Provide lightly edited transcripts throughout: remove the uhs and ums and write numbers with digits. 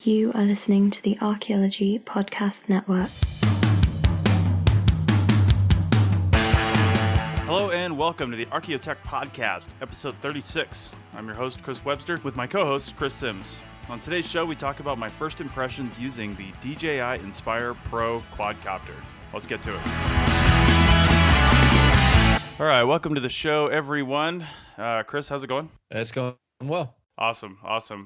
You are listening to the Archaeology Podcast Network. Hello and welcome to the ArchaeoTech Podcast, episode 36. I'm your host, Chris Webster, with my co-host, Chris Sims. On today's show, we talk about my first impressions using the DJI Inspire Pro quadcopter. Let's get to it. All right, welcome to the show, everyone. Chris, how's it going? It's going well. Awesome.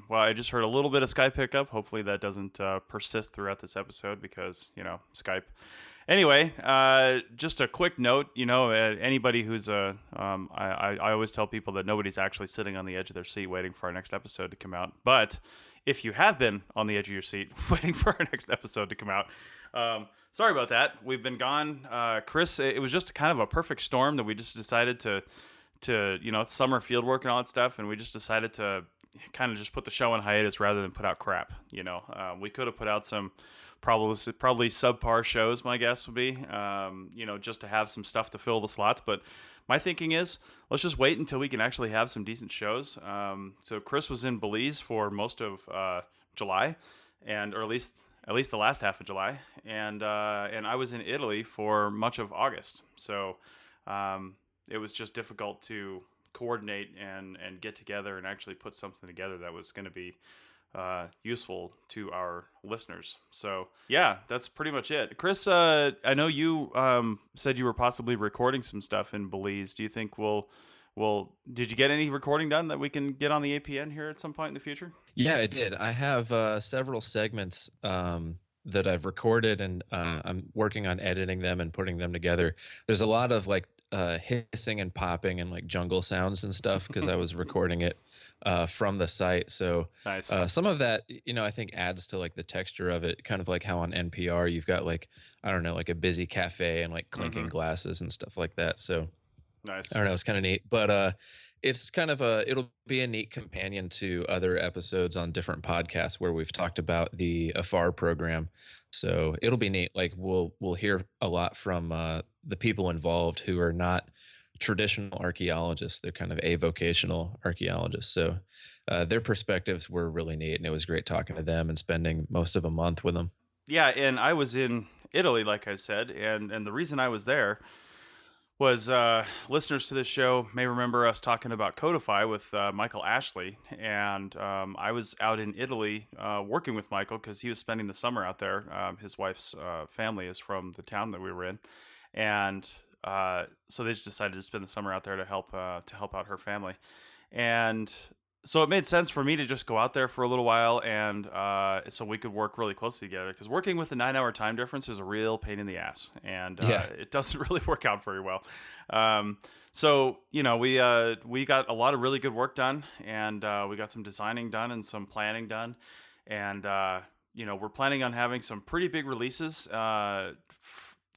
Well, I just heard a little bit of Skype pickup. Hopefully that doesn't persist throughout this episode because, Skype. Anyway, just a quick note, anybody who's I always tell people that nobody's actually sitting on the edge of their seat waiting for our next episode to come out. But if you have been on the edge of your seat waiting for our next episode to come out, sorry about that. We've been gone. Chris, it was just kind of a perfect storm that we just decided to it's summer field work and all that stuff. And we just decided to kind of just put the show on hiatus rather than put out crap. We could have put out some probably subpar shows, my guess would be, just to have some stuff to fill the slots. But my thinking is, let's just wait until we can actually have some decent shows. So Chris was in Belize for most of July, or at least the last half of July, and I was in Italy for much of August. So it was just difficult to coordinate and get together and actually put something together that was going to be useful to our listeners. So yeah, that's pretty much it. Chris, I know you said you were possibly recording some stuff in Belize. Do you think did you get any recording done that we can get on the APN here at some point in the future? Yeah, I did. I have several segments that I've recorded, and I'm working on editing them and putting them together. There's a lot of hissing and popping and jungle sounds and stuff because I was recording it from the site. So nice. Some of that, I think adds to the texture of it, kind of like how on NPR you've got a busy cafe and clinking glasses and stuff like that. So nice. I don't know, it's kind of neat, but it's kind of it'll be a neat companion to other episodes on different podcasts where we've talked about the AFAR program. So it'll be neat. We'll hear a lot from the people involved who are not traditional archaeologists. They're kind of avocational archaeologists. So their perspectives were really neat, and it was great talking to them and spending most of a month with them. Yeah, and I was in Italy, like I said, and the reason I was there was listeners to this show may remember us talking about Codify with Michael Ashley, and I was out in Italy working with Michael because he was spending the summer out there. His wife's family is from the town that we were in, and so they just decided to spend the summer out there to help out her family, and so it made sense for me to just go out there for a little while, and so we could work really closely together, because working with a 9-hour time difference is a real pain in the ass, and it doesn't really work out very well. So we got a lot of really good work done, and we got some designing done and some planning done, and we're planning on having some pretty big releases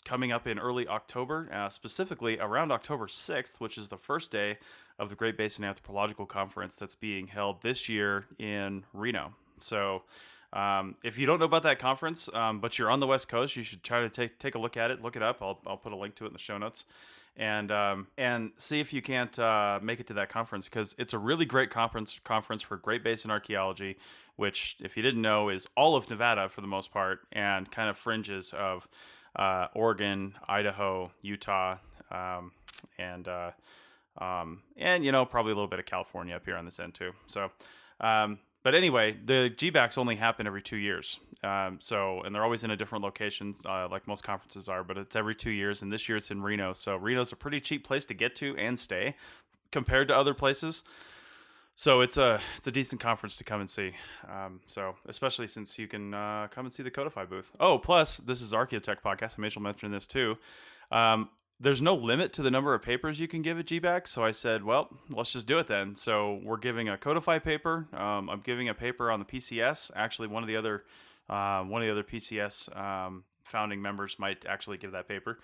coming up in early October, specifically around October 6th, which is the first day of the Great Basin Anthropological Conference that's being held this year in Reno. So if you don't know about that conference, but you're on the West Coast, you should try to take a look at it, look it up. I'll put a link to it in the show notes, and see if you can't make it to that conference, because it's a really great conference for Great Basin archaeology, which, if you didn't know, is all of Nevada for the most part, and kind of fringes of Oregon, Idaho, Utah, and probably a little bit of California up here on this end too. So, but anyway, the GBACs only happen every 2 years. And they're always in a different location, like most conferences are, but it's every 2 years. And this year it's in Reno. So Reno's a pretty cheap place to get to and stay compared to other places. So it's a decent conference to come and see. So especially since you can come and see the Codify booth. Oh, plus this is ArchaeoTech podcast. I may as well mention this too. There's no limit to the number of papers you can give at GBAC, so I said, well, let's just do it then. So we're giving a Codify paper. I'm giving a paper on the PCS. Actually, one of the other PCS founding members might actually give that paper.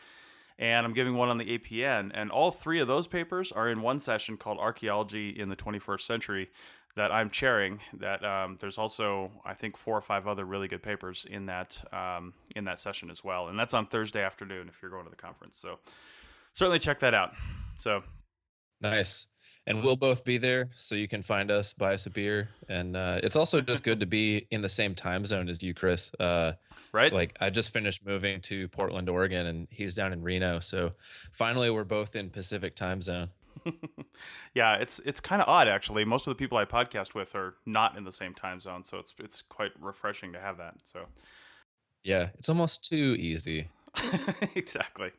And I'm giving one on the APN. And all three of those papers are in one session called Archaeology in the 21st Century that I'm chairing. That there's also, I think, 4 or 5 other really good papers in that session as well. And that's on Thursday afternoon if you're going to the conference. So certainly check that out. So nice. and we'll both be there, so you can find us, buy us a beer, and it's also just good to be in the same time zone as you, Chris. Right? Like I just finished moving to Portland, Oregon, and he's down in Reno, so finally we're both in Pacific time zone. Yeah, it's kind of odd actually. Most of the people I podcast with are not in the same time zone, so it's quite refreshing to have that. So Yeah, it's almost too easy. exactly.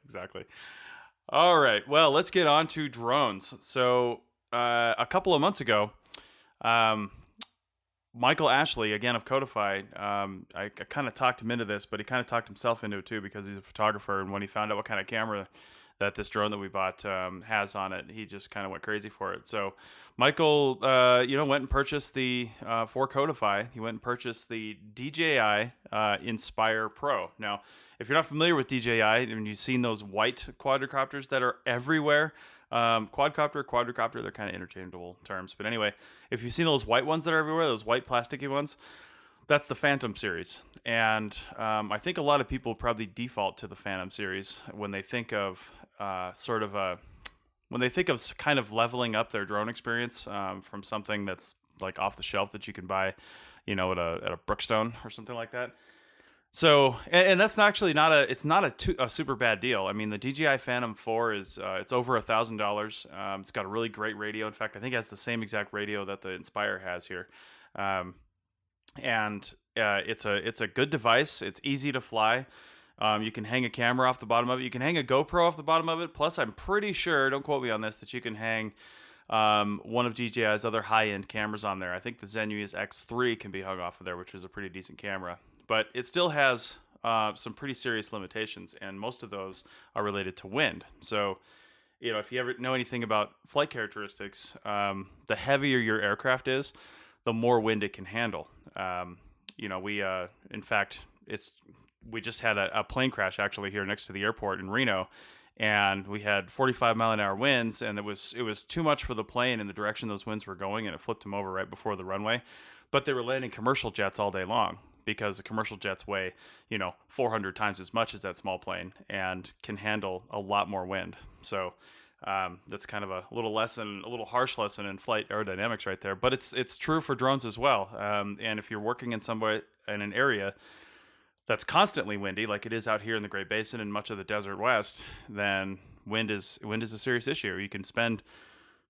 All right. Well, let's get on to drones. So a couple of months ago, um, Michael Ashley, again of Codify, I kind of talked him into this, but he kind of talked himself into it too because he's a photographer. And when he found out what kind of camera that this drone that we bought has on it, he just kind of went crazy for it. So Michael, went and purchased the for Codify. He went and purchased the DJI Inspire Pro. Now, if you're not familiar with DJI and you've seen those white quadcopters that are everywhere, quadcopter, they're kind of interchangeable terms. But anyway, if you've seen those white ones that are everywhere, those white plasticky ones, that's the Phantom series. And I think a lot of people probably default to the Phantom series when they think of kind of leveling up their drone experience from something that's like off the shelf that you can buy, at a Brookstone or something like that. So, and that's it's not a super bad deal. I mean, the DJI Phantom 4 is it's over $1,000. It's got a really great radio. In fact, I think it has the same exact radio that the Inspire has here. And it's a good device. It's easy to fly. You can hang a camera off the bottom of it. You can hang a GoPro off the bottom of it. Plus, I'm pretty sure, don't quote me on this, that you can hang one of DJI's other high-end cameras on there. I think the Zenus X3 can be hung off of there, which is a pretty decent camera. But it still has some pretty serious limitations, and most of those are related to wind. So, if you ever know anything about flight characteristics, the heavier your aircraft is, the more wind it can handle. In fact, we just had a plane crash actually here next to the airport in Reno, and we had 45-mile-an-hour winds, and it was too much for the plane in the direction those winds were going, and it flipped them over right before the runway. But they were landing commercial jets all day long, because the commercial jets weigh, 400 times as much as that small plane and can handle a lot more wind. So that's kind of a little harsh lesson in flight aerodynamics right there. But it's true for drones as well. And if you're working in an area that's constantly windy, like it is out here in the Great Basin and much of the Desert West, then wind is a serious issue. You can spend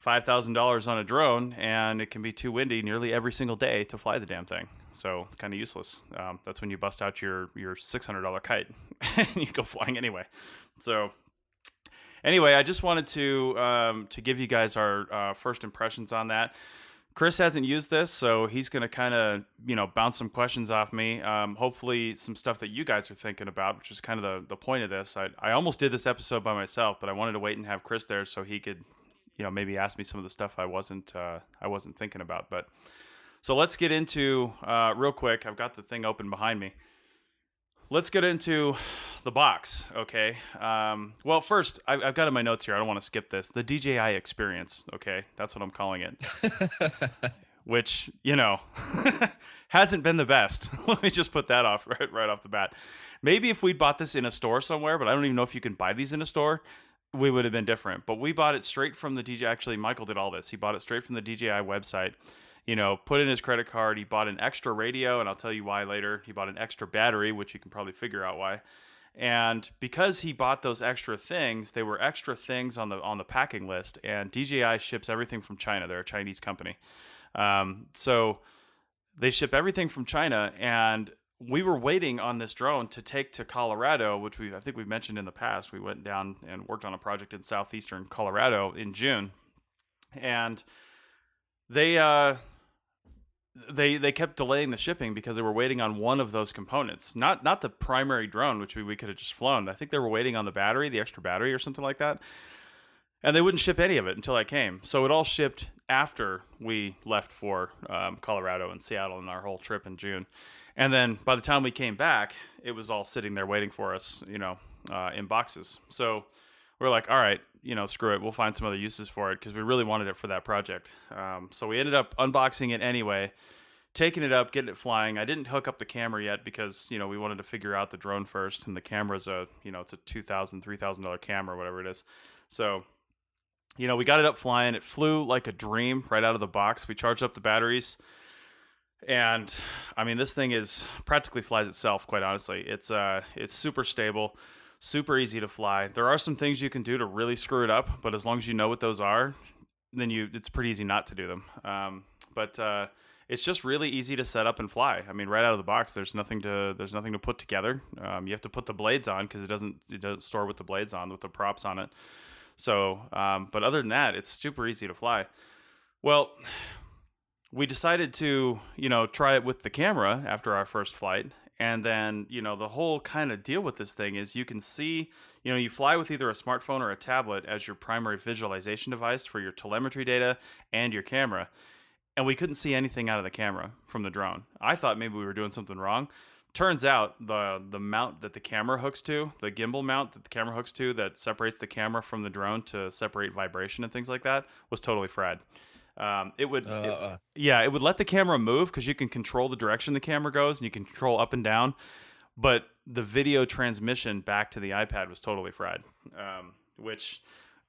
$5,000 on a drone, and it can be too windy nearly every single day to fly the damn thing. So it's kind of useless. That's when you bust out your $600 kite and you go flying anyway. So anyway, I just wanted to give you guys our first impressions on that. Chris hasn't used this, so he's going to kind of bounce some questions off me. Hopefully, some stuff that you guys are thinking about, which is kind of the point of this. I almost did this episode by myself, but I wanted to wait and have Chris there so he could maybe ask me some of the stuff I wasn't thinking about. But so let's get into real quick. I've got the thing open behind me. Let's get into the box, okay? Well, first, I've got in my notes here. I don't want to skip this. The DJI experience, okay? That's what I'm calling it. Which, hasn't been the best. Let me just put that off right off the bat. Maybe if we'd bought this in a store somewhere, but I don't even know if you can buy these in a store, we would have been different. But we bought it straight from the DJI. Actually, Michael did all this. He bought it straight from the DJI website. Put in his credit card. He bought an extra radio, and I'll tell you why later. He bought an extra battery, which you can probably figure out why. And because he bought those extra things, they were extra things on the packing list. And DJI ships everything from China. They're a Chinese company. So they ship everything from China, and we were waiting on this drone to take to Colorado, which I think we've mentioned in the past. We went down and worked on a project in southeastern Colorado in June, and they kept delaying the shipping because they were waiting on one of those components, not the primary drone, which we could have just flown. I think they were waiting on the extra battery or something like that. And they wouldn't ship any of it until I came. So it all shipped after we left for Colorado and Seattle and our whole trip in June. And then by the time we came back, it was all sitting there waiting for us, in boxes. So we're like, all right, screw it. We'll find some other uses for it because we really wanted it for that project. So we ended up unboxing it anyway, taking it up, getting it flying. I didn't hook up the camera yet because, we wanted to figure out the drone first. And the camera's it's a $2,000, $3,000 camera, whatever it is. So we got it up flying. It flew like a dream right out of the box. We charged up the batteries, and I mean, this thing is practically flies itself. Quite honestly, it's super stable, super easy to fly. There are some things you can do to really screw it up, but as long as you know what those are, then it's pretty easy not to do them. But it's just really easy to set up and fly. I mean, right out of the box, there's nothing to put together. You have to put the blades on because it doesn't store with the blades on with the props on it. So, but other than that, it's super easy to fly. Well, we decided to, try it with the camera after our first flight. And then, the whole kind of deal with this thing is you can see, you fly with either a smartphone or a tablet as your primary visualization device for your telemetry data and your camera. And we couldn't see anything out of the camera from the drone. I thought maybe we were doing something wrong. Turns out the mount that the camera hooks to, the gimbal mount that the camera hooks to that separates the camera from the drone to separate vibration and things like that was totally fried. It would let the camera move because you can control the direction the camera goes and you can control up and down, but the video transmission back to the iPad was totally fried.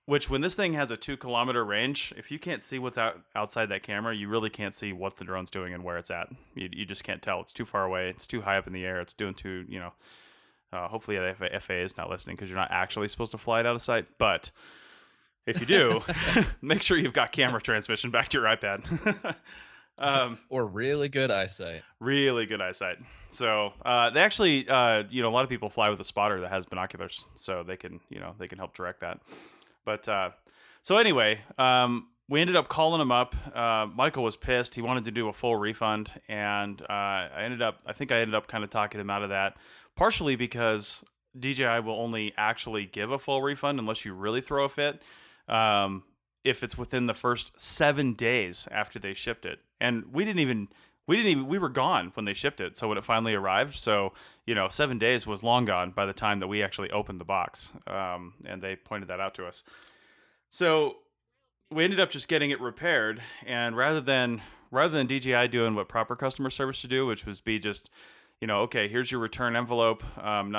Which when this thing has a 2-kilometer range, if you can't see what's outside that camera, you really can't see what the drone's doing and where it's at. You just can't tell. It's too far away. It's too high up in the air. It's doing too, hopefully the FAA is not listening because you're not actually supposed to fly it out of sight. But if you do, make sure you've got camera transmission back to your iPad. Or really good eyesight. Really good eyesight. So they actually, a lot of people fly with a spotter that has binoculars, so they can help direct that. But so anyway, we ended up calling him up. Michael was pissed. He wanted to do a full refund, and I ended up kind of talking him out of that, partially because DJI will only actually give a full refund unless you really throw a fit. If it's within the first 7 days after they shipped it, and we were gone when they shipped it. So when it finally arrived, 7 days was long gone by the time that we actually opened the box. And they pointed that out to us. So we ended up just getting it repaired. And rather than DJI doing what proper customer service should do, which was be just, okay, here's your return envelope,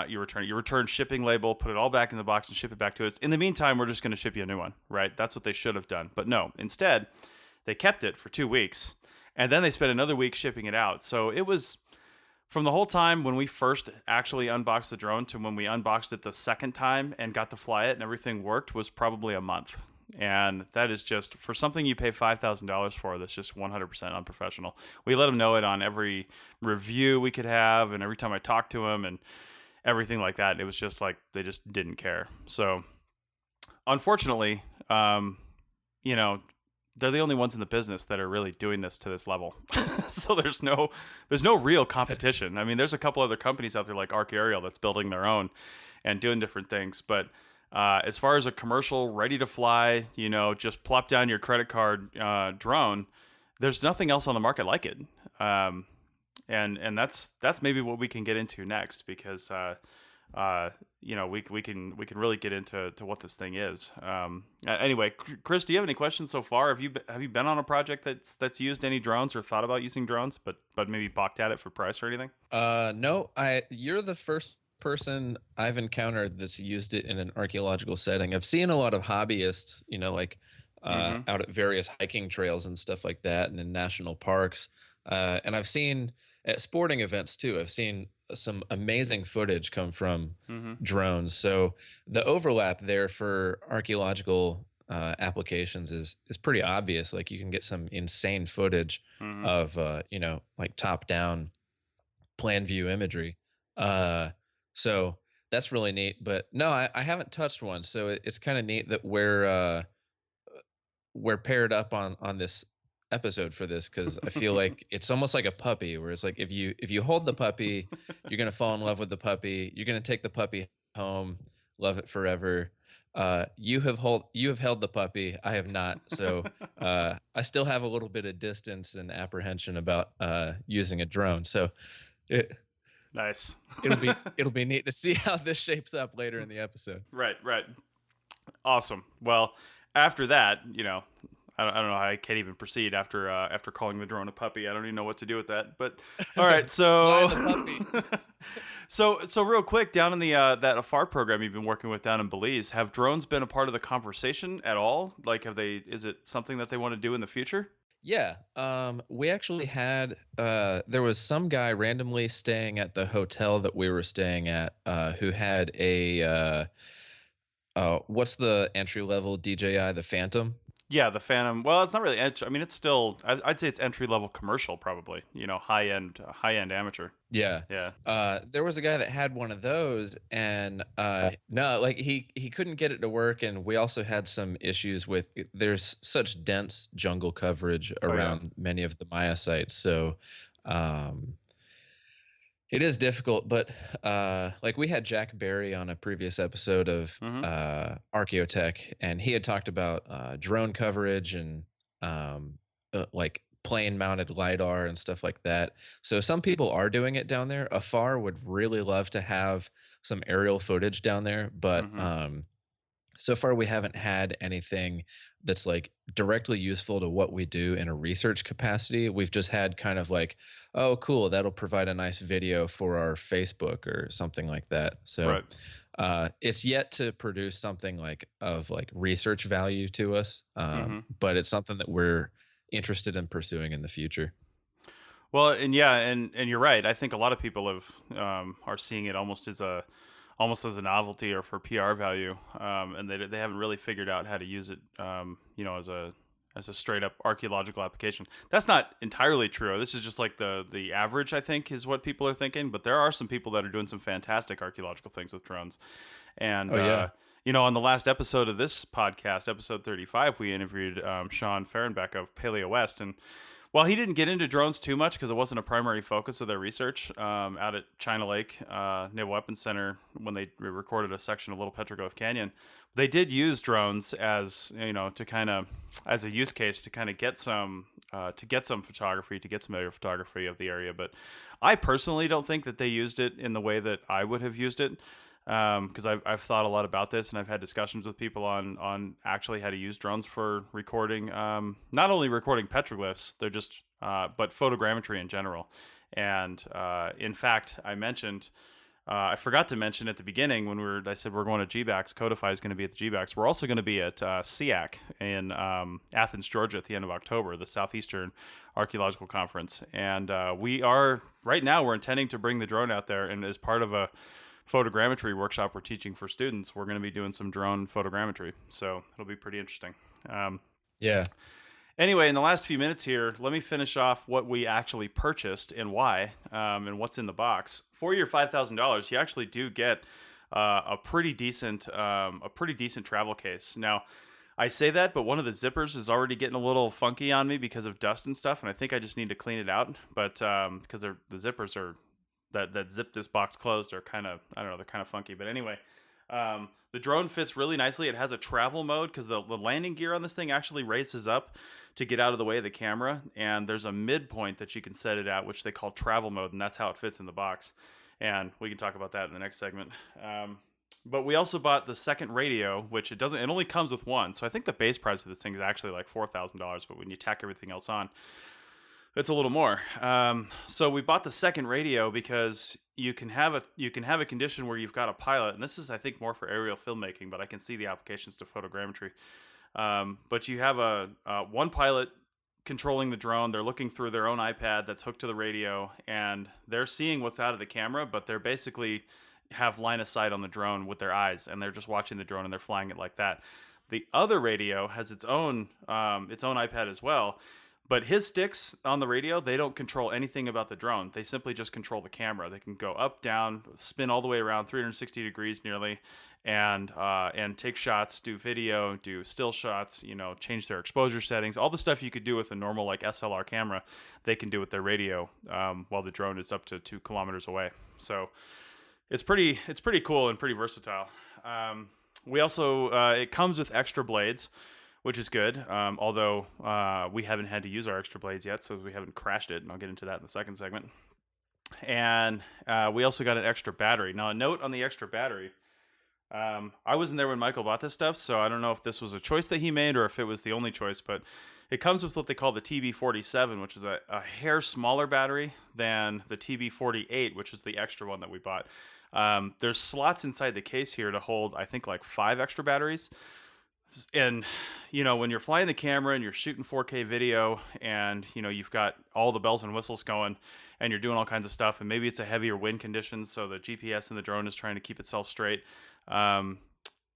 your return shipping label, put it all back in the box and ship it back to us. In the meantime, we're just going to ship you a new one, right? That's what they should have done. But no, instead, they kept it for 2 weeks. And then they spent another week shipping it out. So it was, from the whole time when we first actually unboxed the drone to when we unboxed it the second time and got to fly it and everything worked, was probably a month. And that is just, for something you pay $5,000 for, that's just 100% unprofessional. We let them know it on every review we could have and every time I talked to them and everything like that. It was just like they just didn't care. So unfortunately, they're the only ones in the business that are really doing this to this level. So there's no real competition. I mean, there's a couple other companies out there like Archaeology that's building their own and doing different things. But as far as a commercial, ready to fly, just plop down your credit card drone, there's nothing else on the market like it. And that's maybe what we can get into next because we can really get into what this thing is. Anyway, Chris, do you have any questions so far? Have you been on a project that's used any drones or thought about using drones, but maybe balked at it for price or anything? No, you're the first person I've encountered that's used it in an archaeological setting. I've seen a lot of hobbyists, out at various hiking trails and stuff like that, and in national parks. And I've seen at sporting events too. I've seen some amazing footage come from drones. So the overlap there for archaeological applications is pretty obvious. Like you can get some insane footage of like top down plan view imagery. So that's really neat. But no, I haven't touched one. So it's kind of neat that we're paired up on this episode for this, because I feel like it's almost like a puppy, where it's like if you hold the puppy, you're gonna fall in love with the puppy. You're gonna take the puppy home, love it forever. You have held the puppy. I have not. So I still have a little bit of distance and apprehension about using a drone. So nice. it'll be neat to see how this shapes up later in the episode. Right. Awesome. Well, after that, I don't know how I can't even proceed after calling the drone a puppy. I don't even know what to do with that. But all right, so Fly the puppy. So real quick, down in the that AFAR program you've been working with down in Belize, have drones been a part of the conversation at all? Like, have they? Is it something that they want to do in the future? Yeah, we actually had there was some guy randomly staying at the hotel that we were staying at who had a what's the entry level DJI, the Phantom? Yeah, the Phantom. Well, it's not really. I mean, it's still. I'd say it's entry level commercial, probably. High end amateur. Yeah. Yeah. There was a guy that had one of those and no, like he couldn't get it to work, and we also had some issues with there's such dense jungle coverage Oh yeah. around many of the Maya sites. So um it is difficult, but like we had Jack Berry on a previous episode of Mm-hmm. ArchaeoTech, and he had talked about drone coverage and like plane mounted lidar and stuff like that. So some people are doing it down there. Afar would really love to have some aerial footage down there, but Mm-hmm. so far we haven't had anything that's like directly useful to what we do in a research capacity. We've just had kind of like, oh cool, that'll provide a nice video for our Facebook or something like that. So Right. it's yet to produce something like of like research value to us, Mm-hmm. but it's something that we're interested in pursuing in the future. Well, and yeah, and you're right. I think a lot of people have are seeing it almost as a novelty or for PR value, and they haven't really figured out how to use it, as a straight up archaeological application. That's not entirely true. This is just like the average, I think, is what people are thinking. But there are some people that are doing some fantastic archaeological things with drones, and Oh yeah. on the last episode of this podcast, episode 35, we interviewed Sean Fehrenbeck of Paleo West, and while he didn't get into drones too much because it wasn't a primary focus of their research out at China Lake Naval Weapons Center when they recorded a section of Little Petroglyph Canyon, they did use drones as to kind of as a use case to kind of get some photography, to get some aerial photography of the area. But I personally don't think that they used it in the way that I would have used it. Because I've thought a lot about this, and I've had discussions with people on actually how to use drones for recording, not only recording petroglyphs, they're just but photogrammetry in general. And in fact, I forgot to mention at the beginning when I said we're going to GBAX. Codify is going to be at the GBAX. We're also going to be at SEAC in Athens, Georgia, at the end of October, the Southeastern Archaeological Conference. And right now we're intending to bring the drone out there, and as part of a photogrammetry workshop we're teaching for students, we're going to be doing some drone photogrammetry, so it'll be pretty interesting. Yeah. Anyway, in the last few minutes here, let me finish off what we actually purchased and why, and what's in the box. For your $5,000, you actually do get a pretty decent travel case. Now, I say that, but one of the zippers is already getting a little funky on me because of dust and stuff, and I think I just need to clean it out. But because the zippers are that zip this box closed are kind of, I don't know, they're kind of funky. But anyway, the drone fits really nicely. It has a travel mode because the landing gear on this thing actually raises up to get out of the way of the camera, and there's a midpoint that you can set it at, which they call travel mode, and that's how it fits in the box. And we can talk about that in the next segment. But we also bought the second radio, which it only comes with one. So I think the base price of this thing is actually like $4,000, but when you tack everything else on, it's a little more. So we bought the second radio because you can have a condition where you've got a pilot, and this is, I think, more for aerial filmmaking, but I can see the applications to photogrammetry. But you have one pilot controlling the drone. They're looking through their own iPad that's hooked to the radio, and they're seeing what's out of the camera, but they're basically have line of sight on the drone with their eyes, and they're just watching the drone and they're flying it like that. The other radio has its own iPad as well. But his sticks on the radio, they don't control anything about the drone. They simply just control the camera. They can go up, down, spin all the way around 360 degrees nearly, and take shots, do video, do still shots, change their exposure settings. All the stuff you could do with a normal like SLR camera, they can do with their radio while the drone is up to 2 kilometers away. So it's pretty cool and pretty versatile. We also it comes with extra blades, which is good, although we haven't had to use our extra blades yet, so we haven't crashed it, and I'll get into that in the second segment. And we also got an extra battery. Now, a note on the extra battery. I wasn't there when Michael bought this stuff, so I don't know if this was a choice that he made or if it was the only choice, but It comes with what they call the TB47, which is a hair smaller battery than the TB48, which is the extra one that we bought. There's slots inside the case here to hold, I think, like 5 extra batteries. And, when you're flying the camera and you're shooting 4K video and, you've got all the bells and whistles going and you're doing all kinds of stuff, and maybe it's a heavier wind conditions, so the GPS in the drone is trying to keep itself straight,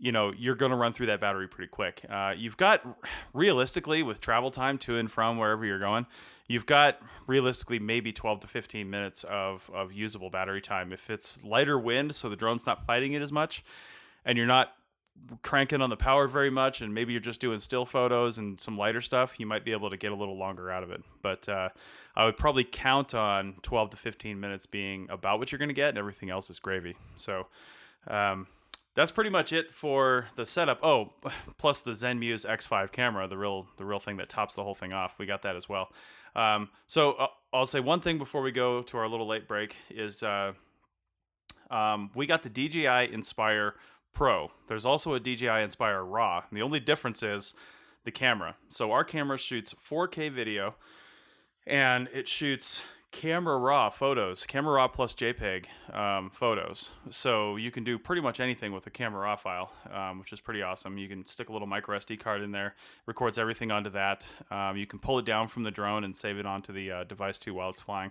you're going to run through that battery pretty quick. You've got, realistically, with travel time to and from wherever you're going, you've got, realistically, maybe 12 to 15 minutes of usable battery time. If it's lighter wind, so the drone's not fighting it as much, and you're not cranking on the power very much, and maybe you're just doing still photos and some lighter stuff, you might be able to get a little longer out of it. But I would probably count on 12 to 15 minutes being about what you're going to get, and everything else is gravy. So that's pretty much it for the setup. Oh, plus the ZenMuse X5 camera, the real thing that tops the whole thing off. We got that as well. So I'll say one thing before we go to our little late break is we got the DJI Inspire Pro. There's also a DJI Inspire RAW. And the only difference is the camera. So our camera shoots 4K video, and it shoots camera raw photos, camera raw plus JPEG photos. So you can do pretty much anything with a camera raw file, which is pretty awesome. You can stick a little micro SD card in there, records everything onto that. You can pull it down from the drone and save it onto the device too while it's flying.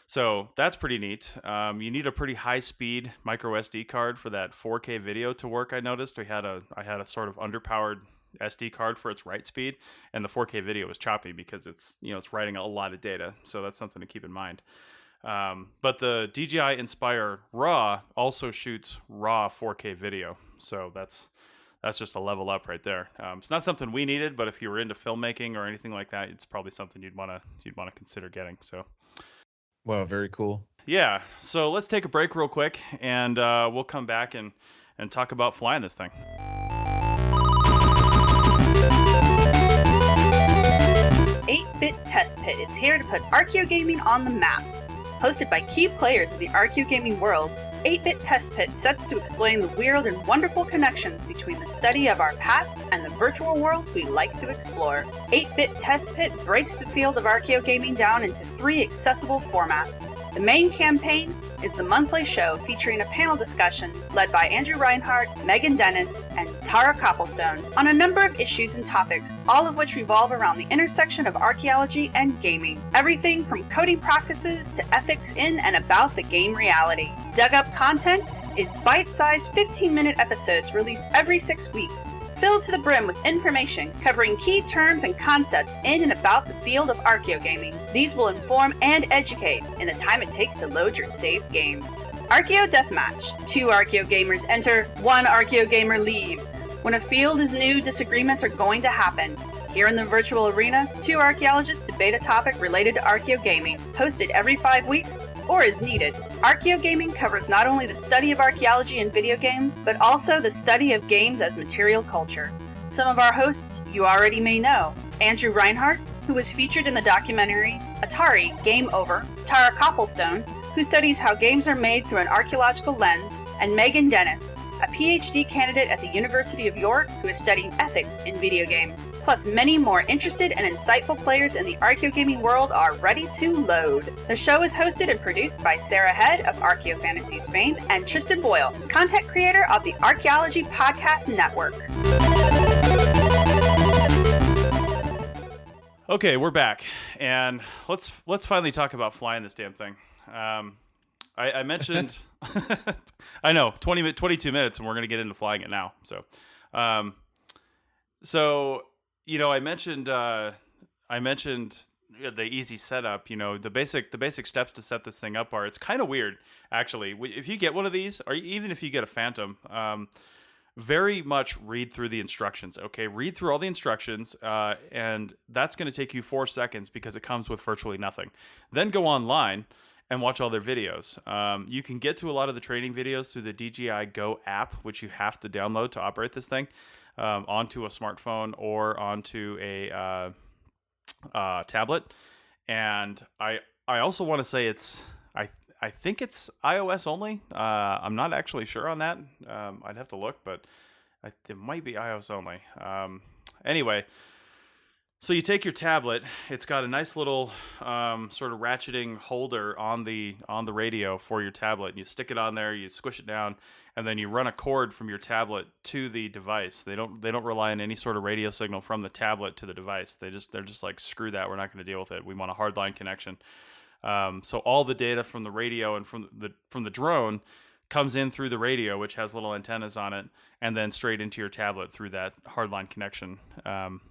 So that's pretty neat. You need a pretty high-speed micro SD card for that 4K video to work. I noticed I had a sort of underpowered SD card for its write speed, and the 4K video was choppy because it's writing a lot of data. So that's something to keep in mind. But the DJI Inspire RAW also shoots raw 4K video. So that's just a level up right there. It's not something we needed, but if you were into filmmaking or anything like that, it's probably something you'd want to consider getting. So. Wow, very cool. Yeah, so let's take a break real quick, and we'll come back and talk about flying this thing. Eight-Bit Test Pit is here to put Archaeogaming on the map. Hosted by key players of the Archaeogaming world, 8-Bit Test Pit sets to explain the weird and wonderful connections between the study of our past and the virtual worlds we like to explore. 8-Bit Test Pit breaks the field of Archaeogaming down into 3 accessible formats. The main campaign is the monthly show featuring a panel discussion led by Andrew Reinhardt, Megan Dennis, and Tara Copplestone on a number of issues and topics, all of which revolve around the intersection of archaeology and gaming. Everything from coding practices to ethics in and about the game reality. Dug Up content is bite-sized 15-minute episodes released every 6 weeks, filled to the brim with information covering key terms and concepts in and about the field of archaeogaming. These will inform and educate in the time it takes to load your saved game. Archaeo Deathmatch. 2 Archaeogamers enter, 1 Archaeogamer leaves. When a field is new, disagreements are going to happen. Here in the virtual arena, 2 archaeologists debate a topic related to archaeogaming, hosted every 5 weeks, or as needed. Archaeogaming covers not only the study of archaeology in video games, but also the study of games as material culture. Some of our hosts you already may know. Andrew Reinhardt, who was featured in the documentary Atari Game Over, Tara Copplestone, who studies how games are made through an archaeological lens, and Megan Dennis, a PhD candidate at the University of York who is studying ethics in video games. Plus, many more interested and insightful players in the archaeogaming world are ready to load. The show is hosted and produced by Sarah Head of Archaeofantasies fame and Tristan Boyle, content creator of the Archaeology Podcast Network. Okay, we're back, and let's finally talk about flying this damn thing. I mentioned, I know, 22 minutes, and we're going to get into flying it now. So, I mentioned the easy setup. The basic steps to set this thing up are, it's kind of weird, actually. If you get one of these, or even if you get a Phantom, very much read through the instructions. Okay, read through all the instructions, and that's going to take you 4 seconds because it comes with virtually nothing. Then go online and watch all their videos. You can get to a lot of the training videos through the DJI Go app, which you have to download to operate this thing, onto a smartphone or onto a tablet. And I also want to say I think it's iOS only. I'm not actually sure on that. I'd have to look, but it might be iOS only. Anyway, So you take your tablet. It's got a nice little sort of ratcheting holder on the radio for your tablet. You stick it on there, you squish it down, and then you run a cord from your tablet to the device. They don't rely on any sort of radio signal from the tablet to the device. They're just like, screw that. We're not going to deal with it. We want a hardline connection. So all the data from the radio and from the drone comes in through the radio, which has little antennas on it, and then straight into your tablet through that hardline connection,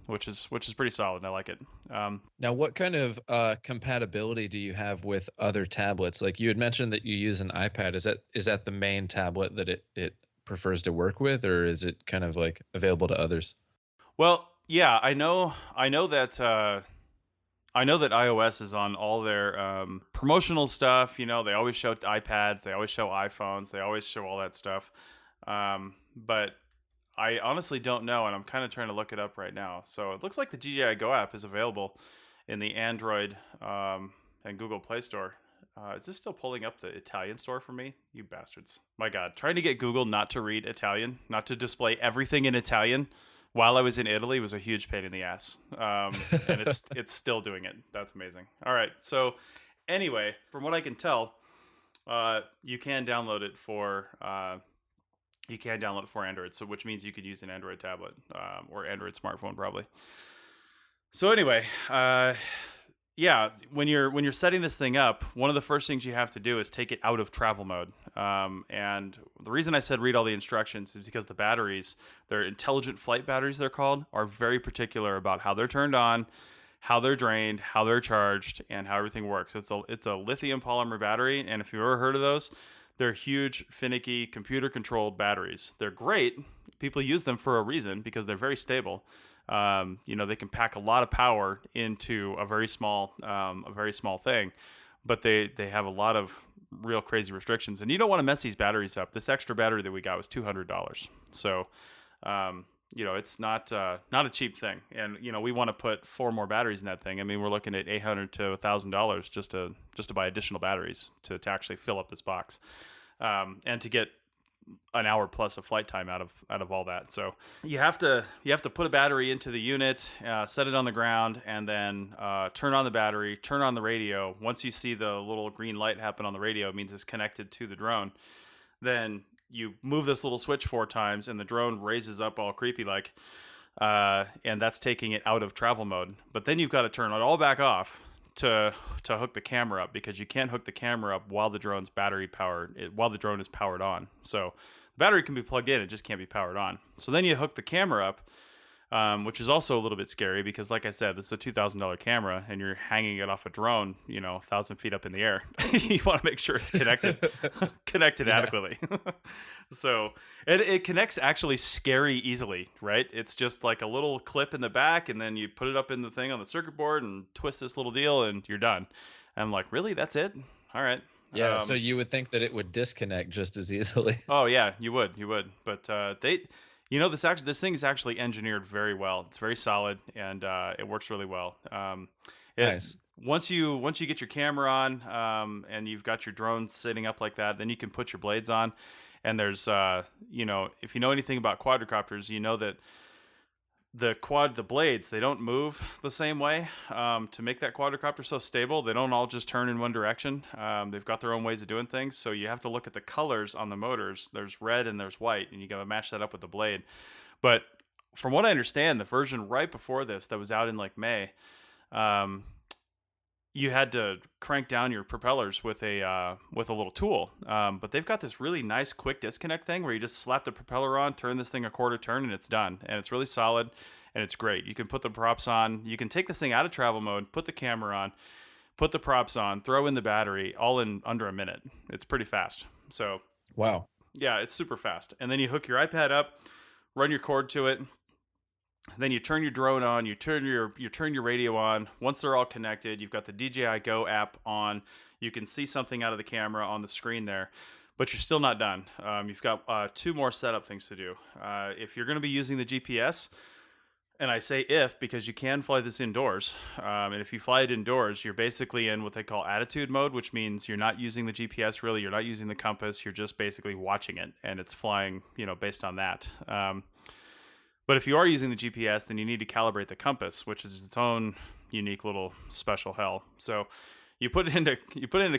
which is pretty solid. I like it. Now, what kind of compatibility do you have with other tablets? Like you had mentioned that you use an iPad. Is that the main tablet that it prefers to work with, or is it kind of like available to others? Well, yeah, I know that. I know that iOS is on all their promotional stuff. They always show iPads, they always show iPhones, they always show all that stuff. But I honestly don't know, and I'm kind of trying to look it up right now. So it looks like the DJI Go app is available in the Android and Google Play Store. Is this still pulling up the Italian store for me? You bastards. My God, trying to get Google not to read Italian, not to display everything in Italian while I was in Italy was a huge pain in the ass. And it's still doing it. That's amazing. All right. So anyway, from what I can tell, you can download it for Android. So which means you could use an Android tablet or Android smartphone probably. So anyway, yeah, when you're setting this thing up, one of the first things you have to do is take it out of travel mode. And the reason I said read all the instructions is because the batteries, they're intelligent flight batteries, they're called, are very particular about how they're turned on, how they're drained, how they're charged, and how everything works. It's a lithium polymer battery, and if you've ever heard of those, they're huge, finicky, computer-controlled batteries. They're great. People use them for a reason because they're very stable. They can pack a lot of power into a very small thing, but they have a lot of real crazy restrictions, and you don't want to mess these batteries up. This extra battery that we got was $200. So, it's not a cheap thing. And, we want to put 4 more batteries in that thing. I mean, we're looking at $800 to $1,000 just to buy additional batteries to actually fill up this box. And to get an hour plus of flight time out of all that. So you have to put a battery into the unit, set it on the ground, and then turn on the battery, turn on the radio. Once you see the little green light happen on the radio, it means it's connected to the drone. Then you move this little switch 4 times, and the drone raises up all creepy like, and that's taking it out of travel mode. But then you've got to turn it all back off to hook the camera up, because you can't hook the camera up while the drone is powered on. So the battery can be plugged in, it just can't be powered on. So then you hook the camera up, which is also a little bit scary because, like I said, this is a $2,000 camera and you're hanging it off a drone, 1,000 feet up in the air. You want to make sure it's connected adequately. So it connects actually scary easily, right? It's just like a little clip in the back, and then you put it up in the thing on the circuit board and twist this little deal and you're done. And I'm like, really? That's it? All right. Yeah, so you would think that it would disconnect just as easily. Oh yeah, you would. But this thing is actually engineered very well. It's very solid, and it works really well. Nice. Once you get your camera on, and you've got your drone sitting up like that, then you can put your blades on. And there's, if you know anything about quadcopters, you know that the blades, they don't move the same way. To make that quadcopter so stable, they don't all just turn in one direction. They've got their own ways of doing things. So you have to look at the colors on the motors. There's red and there's white, and you got to match that up with the blade. But from what I understand, the version right before this that was out in like May, you had to crank down your propellers with a little tool. But they've got this really nice quick disconnect thing where you just slap the propeller on, turn this thing a quarter turn, and it's done. And it's really solid, and it's great. You can put the props on. You can take this thing out of travel mode, put the camera on, put the props on, throw in the battery, all in under a minute. It's pretty fast. So wow. Yeah, it's super fast. And then you hook your iPad up, run your cord to it. Then you turn your drone on, you turn your radio on. Once they're all connected, you've got the DJI Go app on. You can see something out of the camera on the screen there, but you're still not done. You've got 2 more setup things to do. If you're going to be using the GPS, and I say if because you can fly this indoors, and if you fly it indoors, you're basically in what they call attitude mode, which means you're not using the GPS really, you're not using the compass, you're just basically watching it, and it's flying, based on that. But if you are using the GPS, then you need to calibrate the compass, which is its own unique little special hell. So you put it into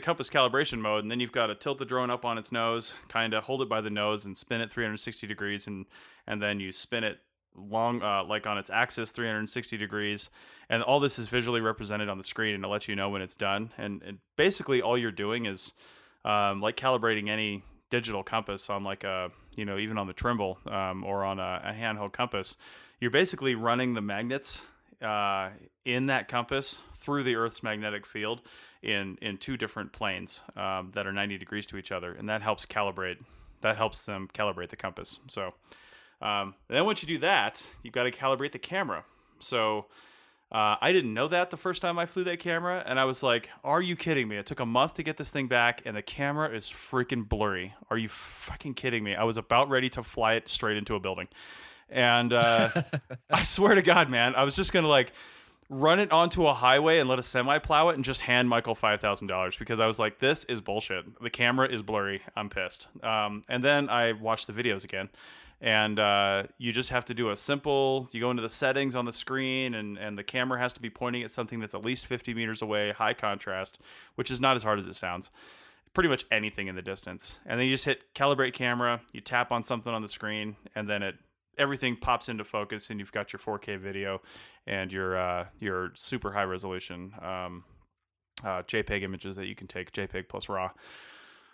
compass calibration mode, and then you've got to tilt the drone up on its nose, kind of hold it by the nose and spin it 360 degrees, and then you spin it long, like on its axis 360 degrees, and all this is visually represented on the screen, and it lets you know when it's done. And basically all you're doing is like calibrating any digital compass on like a, even on the Trimble or on a handheld compass. You're basically running the magnets in that compass through the Earth's magnetic field in two different planes that are 90 degrees to each other, and that helps them calibrate the compass. So then once you do that, you've got to calibrate the camera. So I didn't know that the first time I flew that camera, and I was like, are you kidding me? It took a month to get this thing back, and the camera is freaking blurry. Are you fucking kidding me? I was about ready to fly it straight into a building. And I swear to God, man, I was just going to like run it onto a highway and let a semi plow it and just hand Michael $5,000 because I was like, this is bullshit. The camera is blurry. I'm pissed. And then I watched the videos again. And you just have to do you go into the settings on the screen, and the camera has to be pointing at something that's at least 50 meters away, high contrast, which is not as hard as it sounds. Pretty much anything in the distance. And then you just hit calibrate camera, you tap on something on the screen, and then everything pops into focus, and you've got your 4K video and your super high resolution JPEG images that you can take, JPEG plus RAW.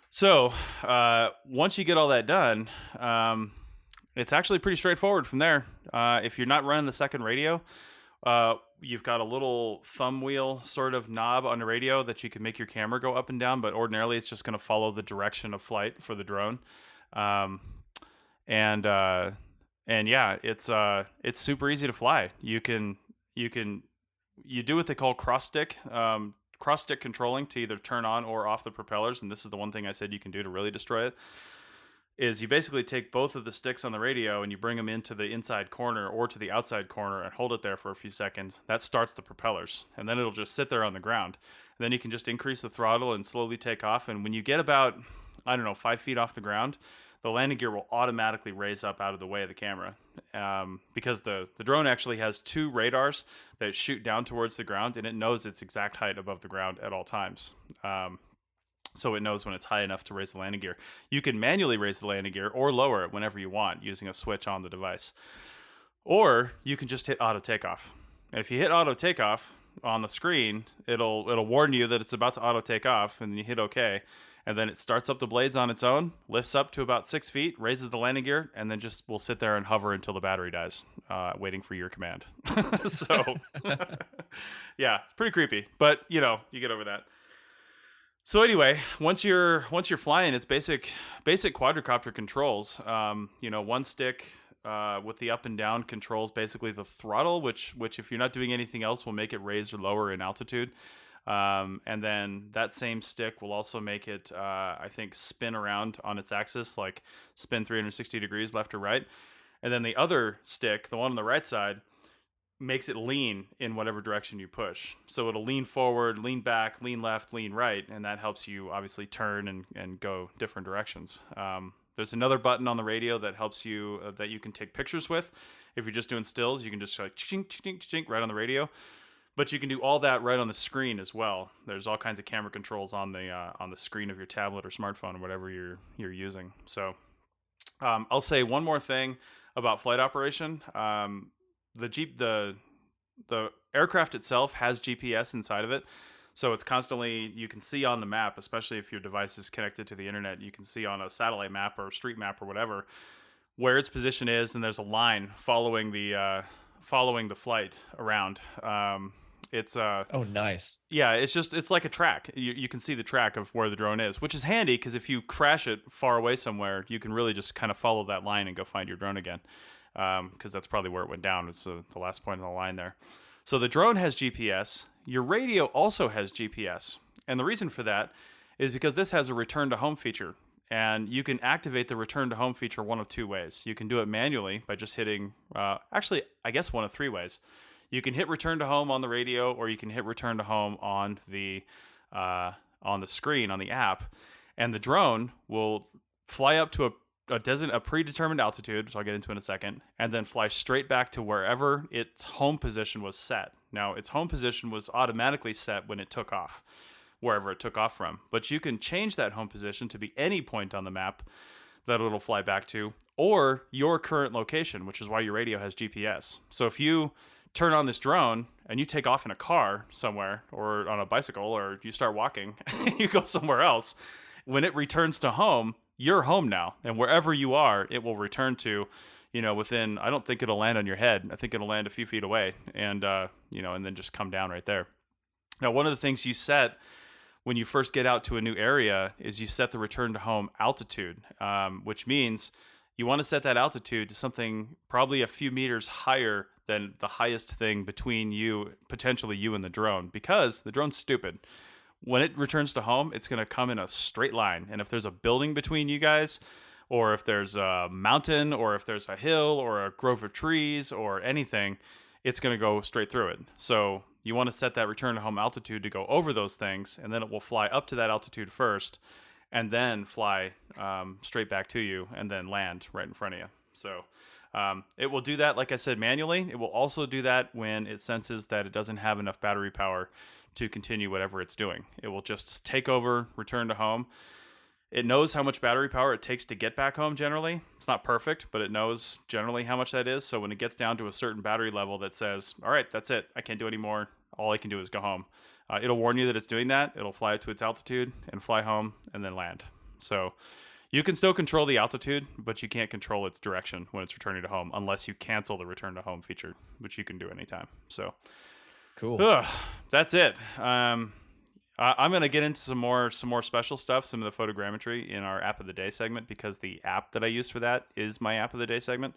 So once you get all that done, it's actually pretty straightforward from there. If you're not running the second radio, you've got a little thumb wheel sort of knob on the radio that you can make your camera go up and down, but ordinarily it's just going to follow the direction of flight for the drone. And yeah, it's super easy to fly. You do what they call cross stick controlling to either turn on or off the propellers. And this is the one thing I said you can do to really destroy it. Is you basically take both of the sticks on the radio and you bring them into the inside corner or to the outside corner and hold it there for a few seconds. That starts the propellers, and then it'll just sit there on the ground. And then you can just increase the throttle and slowly take off. And when you get about, 5 feet off the ground, the landing gear will automatically raise up out of the way of the camera, because the drone actually has two radars that shoot down towards the ground, and it knows its exact height above the ground at all times. So it knows when it's high enough to raise the landing gear. You can manually raise the landing gear or lower it whenever you want using a switch on the device. Or you can just hit auto takeoff. And if you hit auto takeoff on the screen, it'll warn you that it's about to auto take off, and you hit OK. And then it starts up the blades on its own, lifts up to about 6 feet, raises the landing gear, and then just will sit there and hover until the battery dies, waiting for your command. So, yeah, it's pretty creepy, but you get over that. So anyway, once you're flying, it's basic quadcopter controls. One stick with the up and down controls basically the throttle, which if you're not doing anything else will make it raise or lower in altitude. And then that same stick will also make it, spin around on its axis, like spin 360 degrees left or right. And then the other stick, the one on the right side, makes it lean in whatever direction you push. So it'll lean forward, lean back, lean left, lean right, and that helps you obviously turn and go different directions. There's another button on the radio that helps you, that you can take pictures with. If you're just doing stills, you can just like chink, chink, chink right on the radio. But you can do all that right on the screen as well. There's all kinds of camera controls on the screen of your tablet or smartphone or whatever you're using. So I'll say one more thing about flight operation. The aircraft itself has GPS inside of it, so it's constantly, you can see on the map, especially if your device is connected to the internet, you can see on a satellite map or a street map or whatever where its position is, and there's a line following the flight around. It's oh, nice. Yeah, it's like a track. You can see the track of where the drone is, which is handy because if you crash it far away somewhere, you can really just kind of follow that line and go find your drone again. Because that's probably where it went down. It's the last point on the line there. So the drone has GPS. Your radio also has GPS. And the reason for that is because this has a return to home feature. And you can activate the return to home feature one of two ways. You can do it manually by just hitting, one of three ways. You can hit return to home on the radio, or you can hit return to home on the screen, on the app. And the drone will fly up to a predetermined altitude, which I'll get into in a second, and then fly straight back to wherever its home position was set. Now, its home position was automatically set when it took off, wherever it took off from. But you can change that home position to be any point on the map that it'll fly back to, or your current location, which is why your radio has GPS. So if you turn on this drone and you take off in a car somewhere, or on a bicycle, or you start walking and you go somewhere else, when it returns to home, you're home now, and wherever you are, it will return to, within, I don't think it'll land on your head. I think it'll land a few feet away, and, and then just come down right there. Now, one of the things you set when you first get out to a new area is you set the return to home altitude, which means you want to set that altitude to something probably a few meters higher than the highest thing between you, potentially you and the drone, because the drone's stupid. When it returns to home, it's going to come in a straight line. And if there's a building between you guys, or if there's a mountain, or if there's a hill, or a grove of trees, or anything, it's going to go straight through it. So you want to set that return to home altitude to go over those things, and then it will fly up to that altitude first, and then fly straight back to you, and then land right in front of you. So it will do that, like I said, manually. It will also do that when it senses that it doesn't have enough battery power to continue whatever it's doing. It will just take over, return to home. It knows how much battery power it takes to get back home generally. It's not perfect, but it knows generally how much that is. So when it gets down to a certain battery level that says, all right, that's it, I can't do any more, all I can do is go home, it'll warn you that it's doing that. It'll fly it to its altitude and fly home and then land. So you can still control the altitude, but you can't control its direction when it's returning to home unless you cancel the return to home feature, which you can do anytime. So cool. That's it. I'm going to get into some more special stuff, some of the photogrammetry in our app of the day segment, because the app that I use for that is my app of the day segment.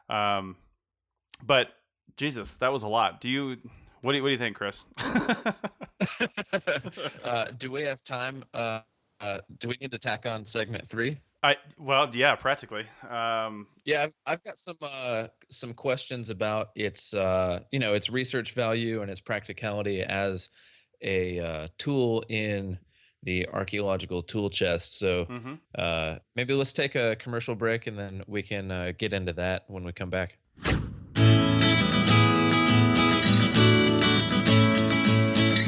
But Jesus, that was a lot. What do you think, Chris? Do we have time? Do we need to tack on segment 3? Yeah, practically. Yeah, I've got some questions about its its research value and its practicality as a tool in the archaeological tool chest. So maybe let's take a commercial break, and then we can get into that when we come back.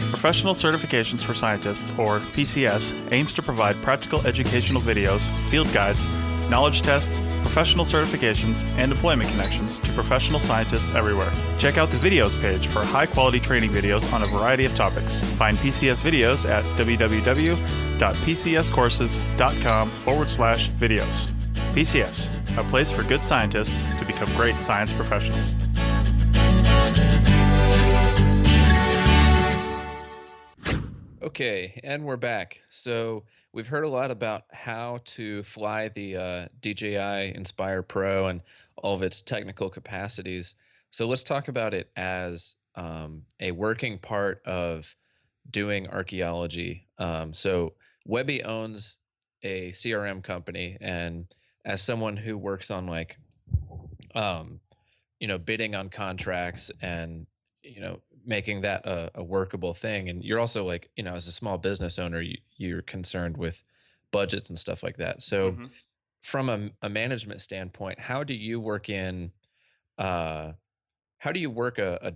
Professional Certifications for Scientists, or PCS, aims to provide practical educational videos, field guides, knowledge tests, professional certifications, and deployment connections to professional scientists everywhere. Check out the videos page for high-quality training videos on a variety of topics. Find PCS videos at www.pcscourses.com/videos. PCS, a place for good scientists to become great science professionals. Okay, and we're back. So we've heard a lot about how to fly the DJI Inspire Pro and all of its technical capacities. So let's talk about it as a working part of doing archaeology. So Webby owns a CRM company, and as someone who works on bidding on contracts and making that a workable thing, and you're also as a small business owner, you're concerned with budgets and stuff like that. So from a management standpoint, how do you work a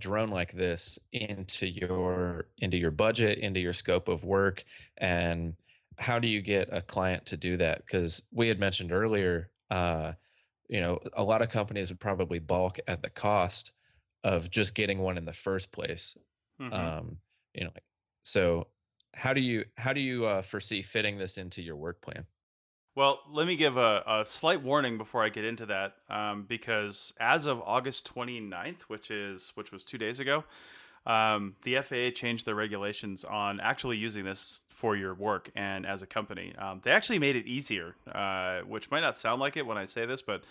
drone like this into your budget, into your scope of work, and how do you get a client to do that? Because we had mentioned earlier, a lot of companies would probably balk at the cost of just getting one in the first place. So how do you foresee fitting this into your work plan? Well, let me give a slight warning before I get into that, because as of August 29th, which was 2 days ago, the FAA changed their regulations on actually using this for your work and as a company. They actually made it easier, which might not sound like it when I say this, but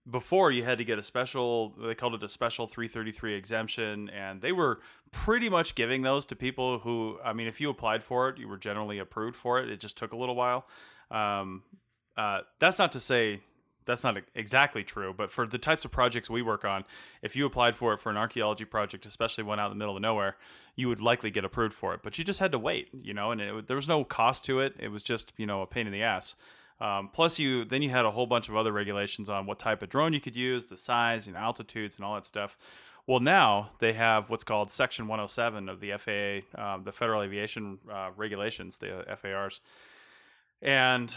before you had to get they called it a special 333 exemption, and they were pretty much giving those to people who, if you applied for it, you were generally approved for it. It just took a little while. That's not to say that's not exactly true, but for the types of projects we work on, if you applied for it for an archaeology project, especially one out in the middle of nowhere, you would likely get approved for it, but you just had to wait, and there was no cost to it. It was just, a pain in the ass. Plus, then you had a whole bunch of other regulations on what type of drone you could use, the size and altitudes and all that stuff. Well, now they have what's called Section 107 of the FAA, the Federal Aviation Regulations, the FARs. And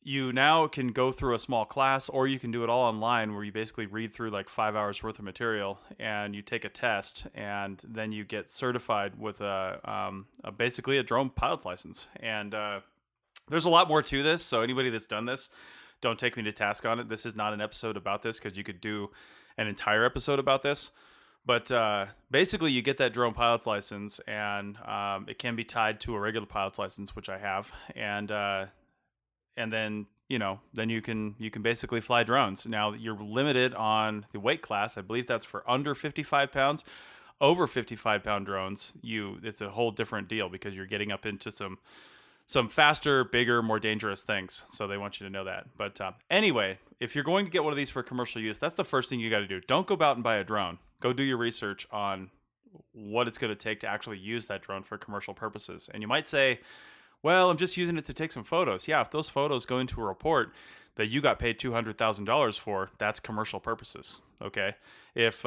you now can go through a small class, or you can do it all online, where you basically read through like 5 hours worth of material and you take a test, and then you get certified with basically a drone pilot's license. And there's a lot more to this, so anybody that's done this, don't take me to task on it. This is not an episode about this, because you could do an entire episode about this. But basically, you get that drone pilot's license, and it can be tied to a regular pilot's license, which I have, and then then you can basically fly drones. Now, you're limited on the weight class. I believe that's for under 55 pounds. Over 55-pound drones, it's a whole different deal, because you're getting up into some faster, bigger, more dangerous things. So they want you to know that. But anyway, if you're going to get one of these for commercial use, that's the first thing you got to do. Don't go out and buy a drone. Go do your research on what it's going to take to actually use that drone for commercial purposes. And you might say, well, I'm just using it to take some photos. Yeah, if those photos go into a report that you got paid $200,000 for, that's commercial purposes. Okay, if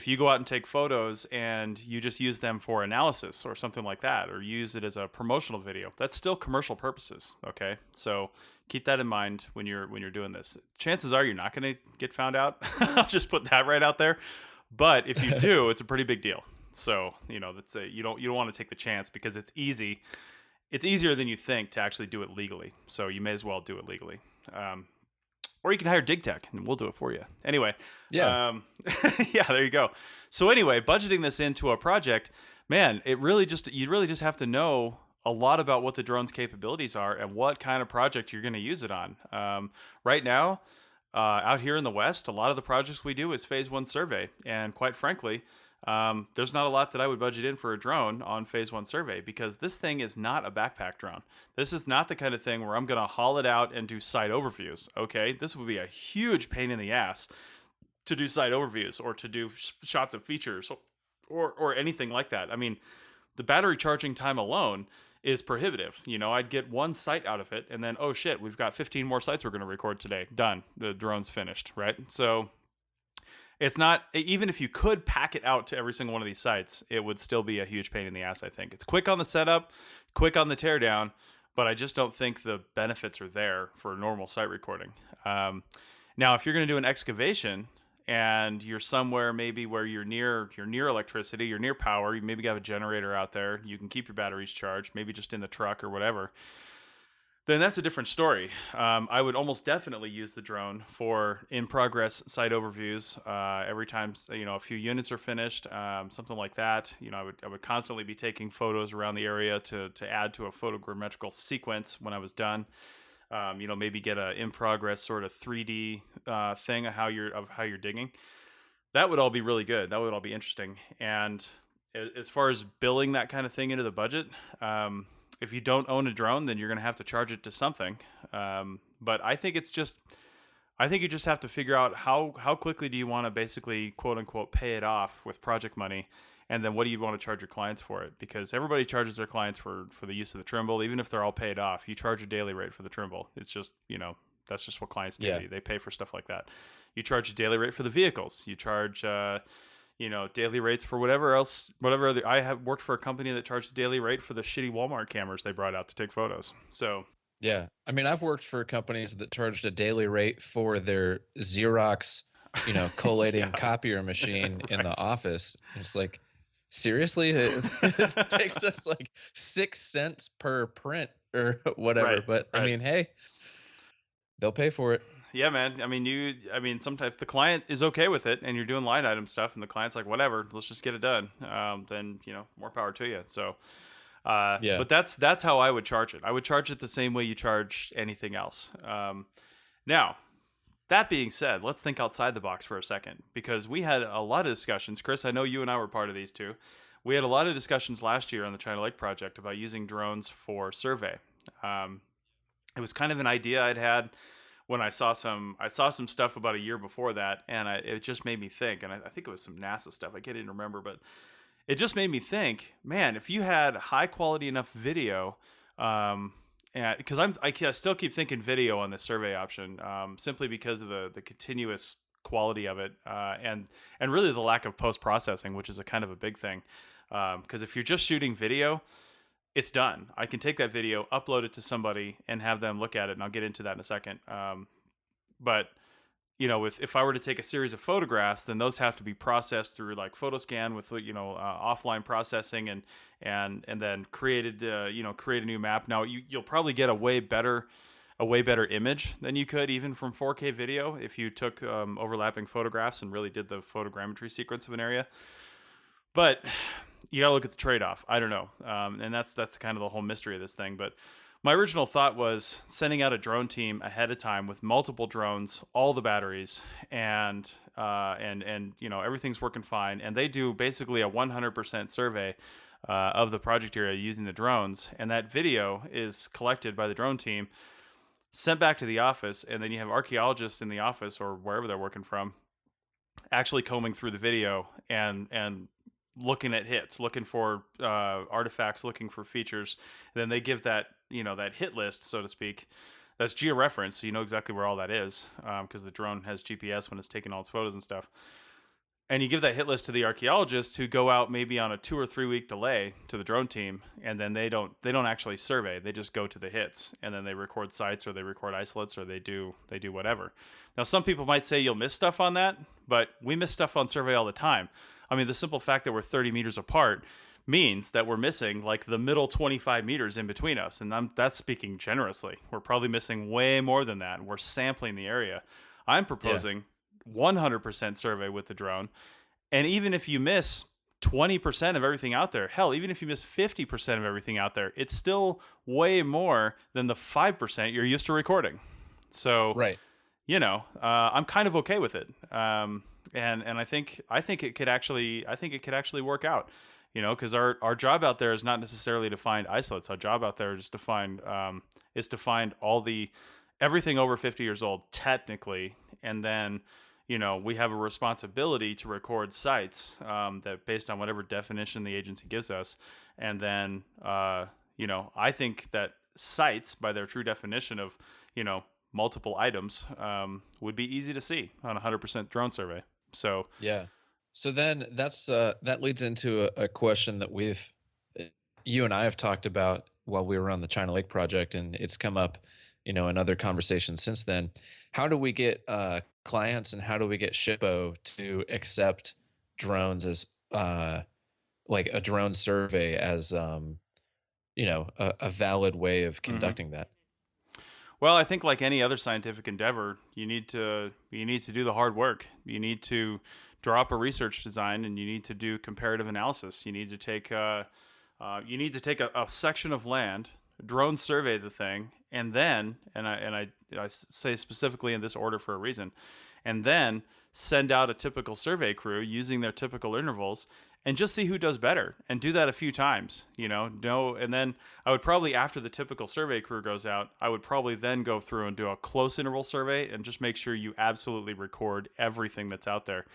you go out and take photos and you just use them for analysis or something like that, or use it as a promotional video, that's still commercial purposes. Okay, so keep that in mind when you're doing this. Chances are you're not going to get found out. I'll just put that right out there. But if you do, it's a pretty big deal. So you don't want to take the chance, because it's easy. It's easier than you think to actually do it legally. So you may as well do it legally. Or you can hire DigTech and we'll do it for you. Anyway. Yeah. Yeah, there you go. So anyway, budgeting this into a project, man, you really just have to know a lot about what the drone's capabilities are and what kind of project you're going to use it on. Right now, out here in the West, a lot of the projects we do is phase 1 survey. And quite frankly, there's not a lot that I would budget in for a drone on phase 1 survey, because this thing is not a backpack drone. This is not the kind of thing where I'm going to haul it out and do site overviews. Okay, this would be a huge pain in the ass to do site overviews, or to do shots of features, or anything like that. I mean, the battery charging time alone is prohibitive. I'd get one site out of it, and then, oh shit, we've got 15 more sites we're going to record today. Done. The drone's finished, right? So it's not, even if you could pack it out to every single one of these sites, it would still be a huge pain in the ass, I think. It's quick on the setup, quick on the teardown, but I just don't think the benefits are there for normal site recording. Now, if you're going to do an excavation and you're somewhere maybe where you're near electricity, you're near power, you maybe have a generator out there, you can keep your batteries charged, maybe just in the truck or whatever, then that's a different story. I would almost definitely use the drone for in-progress site overviews every time a few units are finished, something like that. I would constantly be taking photos around the area to add to a photogrammetrical sequence when I was done. Maybe get a in-progress sort of 3D thing of how you're digging. That would all be really good. That would all be interesting. And as far as billing that kind of thing into the budget, if you don't own a drone, then you're going to have to charge it to something. But I think you just have to figure out how quickly do you want to basically, quote unquote, pay it off with project money. And then what do you want to charge your clients for it? Because everybody charges their clients for the use of the Trimble, even if they're all paid off. You charge a daily rate for the Trimble. It's just, that's just what clients do. Yeah. They pay for stuff like that. You charge a daily rate for the vehicles. You charge daily rates for whatever other. I have worked for a company that charged a daily rate for the shitty Walmart cameras they brought out to take photos. So yeah, I mean, I've worked for companies that charged a daily rate for their Xerox, collating copier machine right in the office. It's like, seriously, it takes us like 6 cents per print or whatever. Right, but right. I mean, hey, they'll pay for it. Yeah, man. I mean, sometimes if the client is okay with it and you're doing line item stuff and the client's like, whatever, let's just get it done. Then, more power to you. So, yeah, but that's how I would charge it. I would charge it the same way you charge anything else. Now, that being said, let's think outside the box for a second, because we had a lot of discussions. Chris, I know you and I were part of these too. We had a lot of discussions last year on the China Lake project about using drones for survey. It was kind of an idea I'd had when I saw some stuff about a year before that, and it just made me think, and I think it was some NASA stuff, I can't even remember, but it just made me think, man, if you had high quality enough video, and and because I still keep thinking video on the survey option, simply because of the continuous quality of it, and really the lack of post processing, which is a kind of a big thing. Because if you're just shooting video, it's done. I can take that video, upload it to somebody, and have them look at it, and I'll get into that in a second. But if I were to take a series of photographs, then those have to be processed through like PhotoScan with offline processing, and then create a new map. Now you'll probably get a way better image than you could even from 4K video if you took overlapping photographs and really did the photogrammetry sequence of an area. But you gotta look at the trade-off. I don't know, and that's kind of the whole mystery of this thing. But my original thought was sending out a drone team ahead of time with multiple drones, all the batteries, and everything's working fine. And they do basically a 100% survey of the project area using the drones, and that video is collected by the drone team, sent back to the office, and then you have archaeologists in the office or wherever they're working from, actually combing through the video and looking at hits, looking for artifacts, looking for features. And then they give that hit list, so to speak, that's georeferenced, so you know exactly where all that is, because the drone has GPS when it's taking all its photos and stuff. And you give that hit list to the archaeologists, who go out maybe on a 2 or 3 week delay to the drone team, and then they don't actually survey. They just go to the hits, and then they record sites, or they record isolates, or they do whatever. Now, some people might say you'll miss stuff on that, but we miss stuff on survey all the time. I mean, the simple fact that we're 30 meters apart means that we're missing like the middle 25 meters in between us, and that's speaking generously. We're probably missing way more than that. We're sampling the area. I'm proposing 100% survey with the drone. And even if you miss 20% of everything out there, hell, even if you miss 50% of everything out there, it's still way more than the 5% you're used to recording. So, right. I'm kind of okay with it. And I think it could actually work out, because our job out there is not necessarily to find isolates. Our job out there is to find everything over 50 years old technically, and then we have a responsibility to record sites that based on whatever definition the agency gives us. And then, I think that sites, by their true definition of, multiple items, would be easy to see on a 100% drone survey. So, yeah. So then that leads into a question that you and I have talked about while we were on the China Lake project, and it's come up, in other conversations since then. How do we get clients, and how do we get SHPO to accept drones as like a drone survey as a valid way of conducting that? Well, I think like any other scientific endeavor, you need to do the hard work. You need to draw up a research design, and you need to do comparative analysis. You need to take a section of land, drone survey the thing, and then I say specifically in this order for a reason, and then send out a typical survey crew using their typical intervals, and just see who does better, and do that a few times, and then I would probably, after the typical survey crew goes out, I would probably then go through and do a close interval survey and just make sure you absolutely record everything that's out there.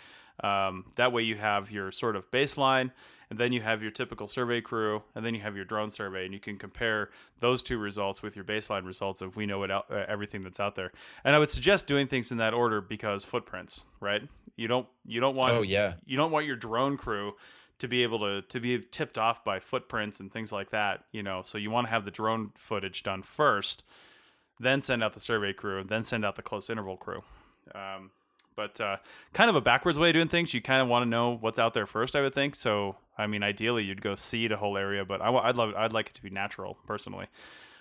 That way you have your sort of baseline, and then you have your typical survey crew, and then you have your drone survey, and you can compare those two results with your baseline results if we know everything that's out there. And I would suggest doing things in that order, because footprints, right? You don't want you don't want your drone crew to be able to be tipped off by footprints and things like that, so you want to have the drone footage done first, then send out the survey crew, then send out the close interval crew. But kind of a backwards way of doing things. You kind of want to know what's out there first, I would think. So, I mean, ideally you'd go seed a whole area, but I'd like it to be natural, personally.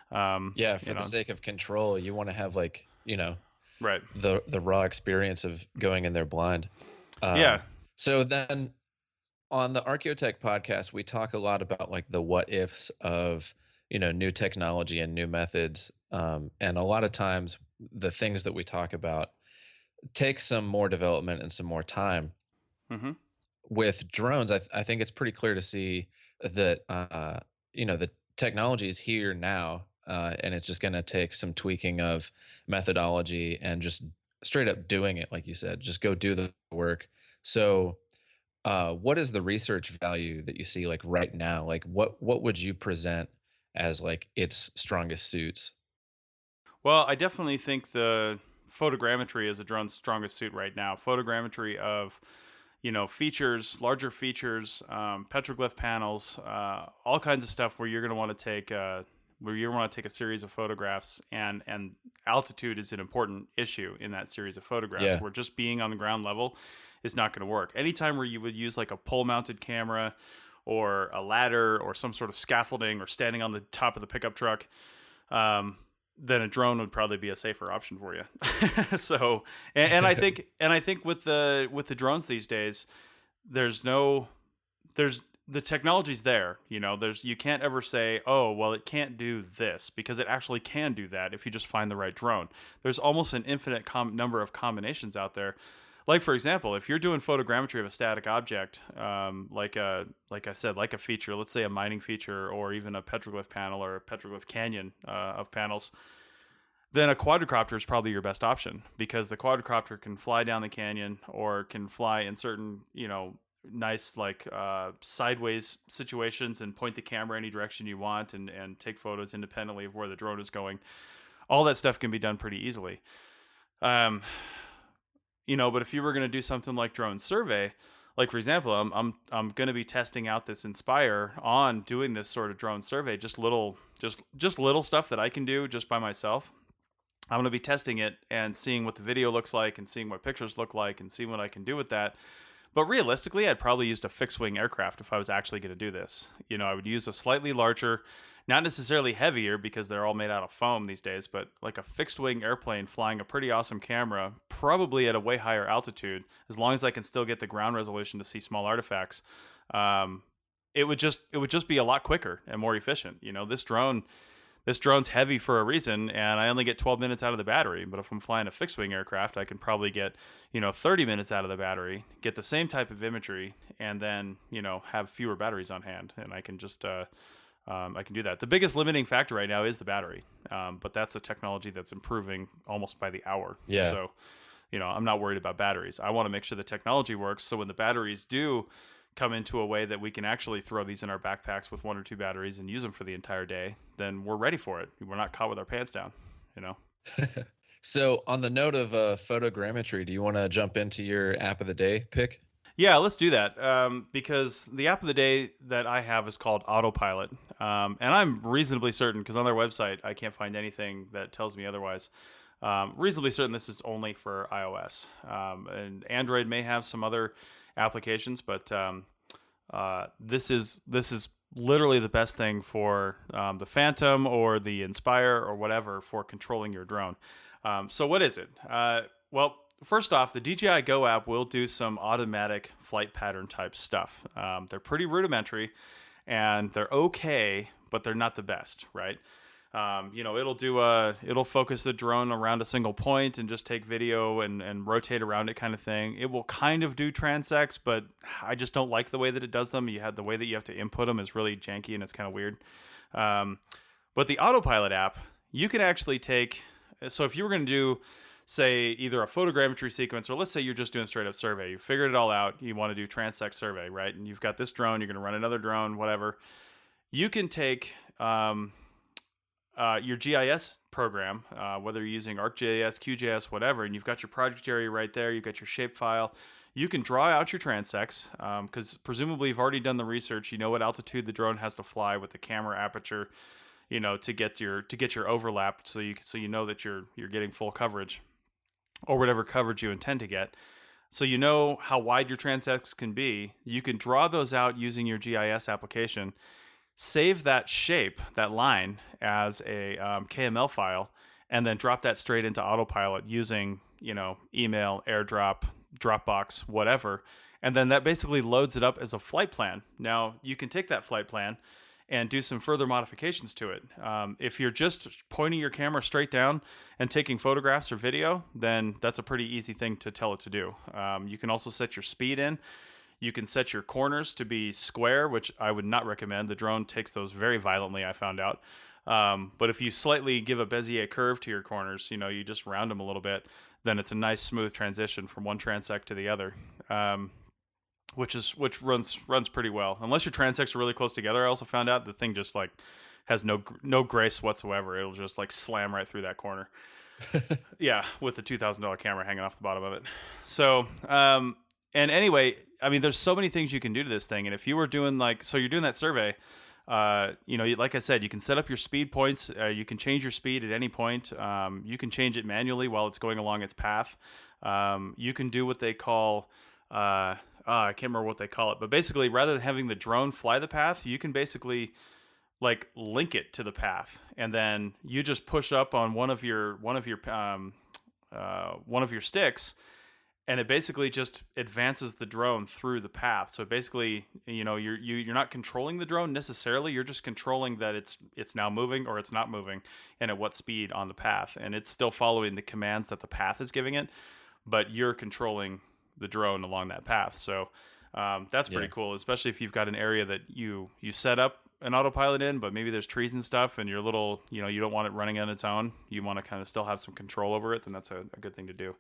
For the sake of control, you want to have right, the raw experience of going in there blind. So then on the ArchaeoTech podcast, we talk a lot about like the what ifs of new technology and new methods, and a lot of times the things that we talk about take some more development and some more time. Mm-hmm. With drones, I think it's pretty clear to see that the technology is here now, and it's just going to take some tweaking of methodology and just straight up doing it, like you said. Just go do the work. So, what is the research value that you see like right now? Like, what would you present as like its strongest suits. Well, I definitely think the photogrammetry is a drone's strongest suit right now. Photogrammetry of, features, larger features, petroglyph panels, all kinds of stuff where you're going to want to take a series of photographs, and altitude is an important issue in that series of photographs. Yeah. Where just being on the ground level is not going to work. Anytime where you would use like a pole mounted camera or a ladder or some sort of scaffolding or standing on the top of the pickup truck, then a drone would probably be a safer option for you. So, and I think with the drones these days, there's the technology's there. You can't ever say, oh, well, it can't do this, because it actually can do that if you just find the right drone. There's almost an infinite number of combinations out there. Like, for example, if you're doing photogrammetry of a static object, like I said, like a feature, let's say a mining feature, or even a petroglyph panel or a petroglyph canyon of panels, then a quadcopter is probably your best option, because the quadcopter can fly down the canyon or can fly in certain, nice sideways situations and point the camera any direction you want, and take photos independently of where the drone is going. All that stuff can be done pretty easily. But if you were going to do something like drone survey, like for example, I'm going to be testing out this Inspire on doing this sort of drone survey, just little stuff that I can do just by myself. I'm going to be testing it and seeing what the video looks like and seeing what pictures look like and seeing what I can do with that. But realistically, I'd probably use a fixed-wing aircraft if I was actually going to do this. I would use a slightly larger, not necessarily heavier because they're all made out of foam these days, but like a fixed-wing airplane flying a pretty awesome camera, probably at a way higher altitude, as long as I can still get the ground resolution to see small artifacts. It would just be a lot quicker and more efficient. This drone's heavy for a reason, and I only get 12 minutes out of the battery. But if I'm flying a fixed-wing aircraft, I can probably get, 30 minutes out of the battery, get the same type of imagery, and then, have fewer batteries on hand. And I can just, I can do that. The biggest limiting factor right now is the battery. But that's a technology that's improving almost by the hour. Yeah. So, I'm not worried about batteries. I want to make sure the technology works, so when the batteries do come into a way that we can actually throw these in our backpacks with 1 or 2 batteries and use them for the entire day, then we're ready for it. We're not caught with our pants down, So on the note of photogrammetry, do you want to jump into your app of the day pick? Yeah, let's do that. Because the app of the day that I have is called Autopilot. And I'm reasonably certain, because on their website, I can't find anything that tells me otherwise. Reasonably certain this is only for iOS. And Android may have some other applications, but this is literally the best thing for the Phantom or the Inspire or whatever for controlling your drone. So what is it? Well, first off, the DJI Go app will do some automatic flight pattern type stuff. They're pretty rudimentary, and they're okay, but they're not the best, right? It'll focus the drone around a single point and just take video and rotate around it, kind of thing. It will kind of do transects, but I just don't like the way that it does them. The way that you have to input them is really janky, and it's kind of weird. But the Autopilot app, you can actually take, so if you were going to do, say, either a photogrammetry sequence, or let's say you're just doing straight up survey, you figured it all out, you want to do transect survey, right? And you've got this drone, you're going to run another drone, whatever. You can take, your GIS program, whether you're using ArcGIS, QGIS, whatever, and you've got your project area right there, you've got your shapefile. You can draw out your transects, because presumably you've already done the research. You know what altitude the drone has to fly with the camera aperture, to get your overlap, so you know that you're getting full coverage, or whatever coverage you intend to get. So you know how wide your transects can be. You can draw those out using your GIS application. Save that shape, that line, as a KML file, and then drop that straight into Autopilot using, email, AirDrop, Dropbox, whatever. And then that basically loads it up as a flight plan. Now, you can take that flight plan and do some further modifications to it. If you're just pointing your camera straight down and taking photographs or video, then that's a pretty easy thing to tell it to do. You can also set your speed in. You can set your corners to be square, which I would not recommend. The drone takes those very violently, I found out. But if you slightly give a Bezier curve to your corners, you just round them a little bit, then it's a nice smooth transition from one transect to the other, which runs pretty well. Unless your transects are really close together, I also found out the thing just has no grace whatsoever. It'll just like slam right through that corner. Yeah, with the $2,000 camera hanging off the bottom of it. So, and anyway, I mean, there's so many things you can do to this thing. And if you were doing so you're doing that survey, like I said, you can set up your speed points. You can change your speed at any point. You can change it manually while it's going along its path. You can do what they call, I can't remember what they call it, but basically, rather than having the drone fly the path, you can basically like link it to the path, and then you just push up on one of your sticks, and it basically just advances the drone through the path. So basically, you're not controlling the drone necessarily. You're just controlling that it's now moving or it's not moving, and at what speed on the path. And it's still following the commands that the path is giving it, but you're controlling the drone along that path. So that's pretty cool, especially if you've got an area that you set up an autopilot in, but maybe there's trees and stuff, and you're little, you don't want it running on its own. You want to kind of still have some control over it. Then that's a good thing to do.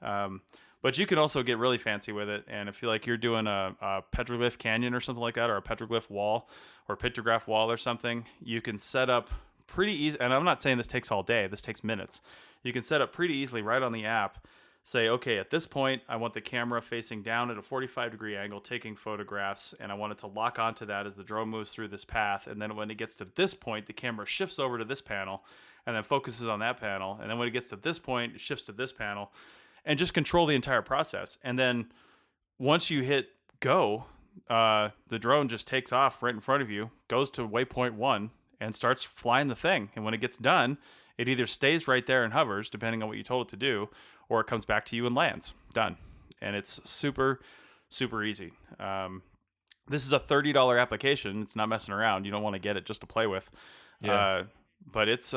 But you can also get really fancy with it. And if you like, you're doing a petroglyph canyon or something like that, or a petroglyph wall or pictograph wall or something, you can set up pretty easy. And I'm not saying this takes all day. This takes minutes. You can set up pretty easily right on the app. Say, okay, at this point, I want the camera facing down at a 45-degree angle, taking photographs, and I want it to lock onto that as the drone moves through this path. And then when it gets to this point, the camera shifts over to this panel and then focuses on that panel. And then when it gets to this point, it shifts to this panel, and just control the entire process. And then once you hit go, the drone just takes off right in front of you, goes to waypoint 1, and starts flying the thing. And when it gets done, it either stays right there and hovers, depending on what you told it to do, or it comes back to you and lands. Done. And it's super, super easy. This is a $30 application. It's not messing around. You don't want to get it just to play with. Yeah. But it's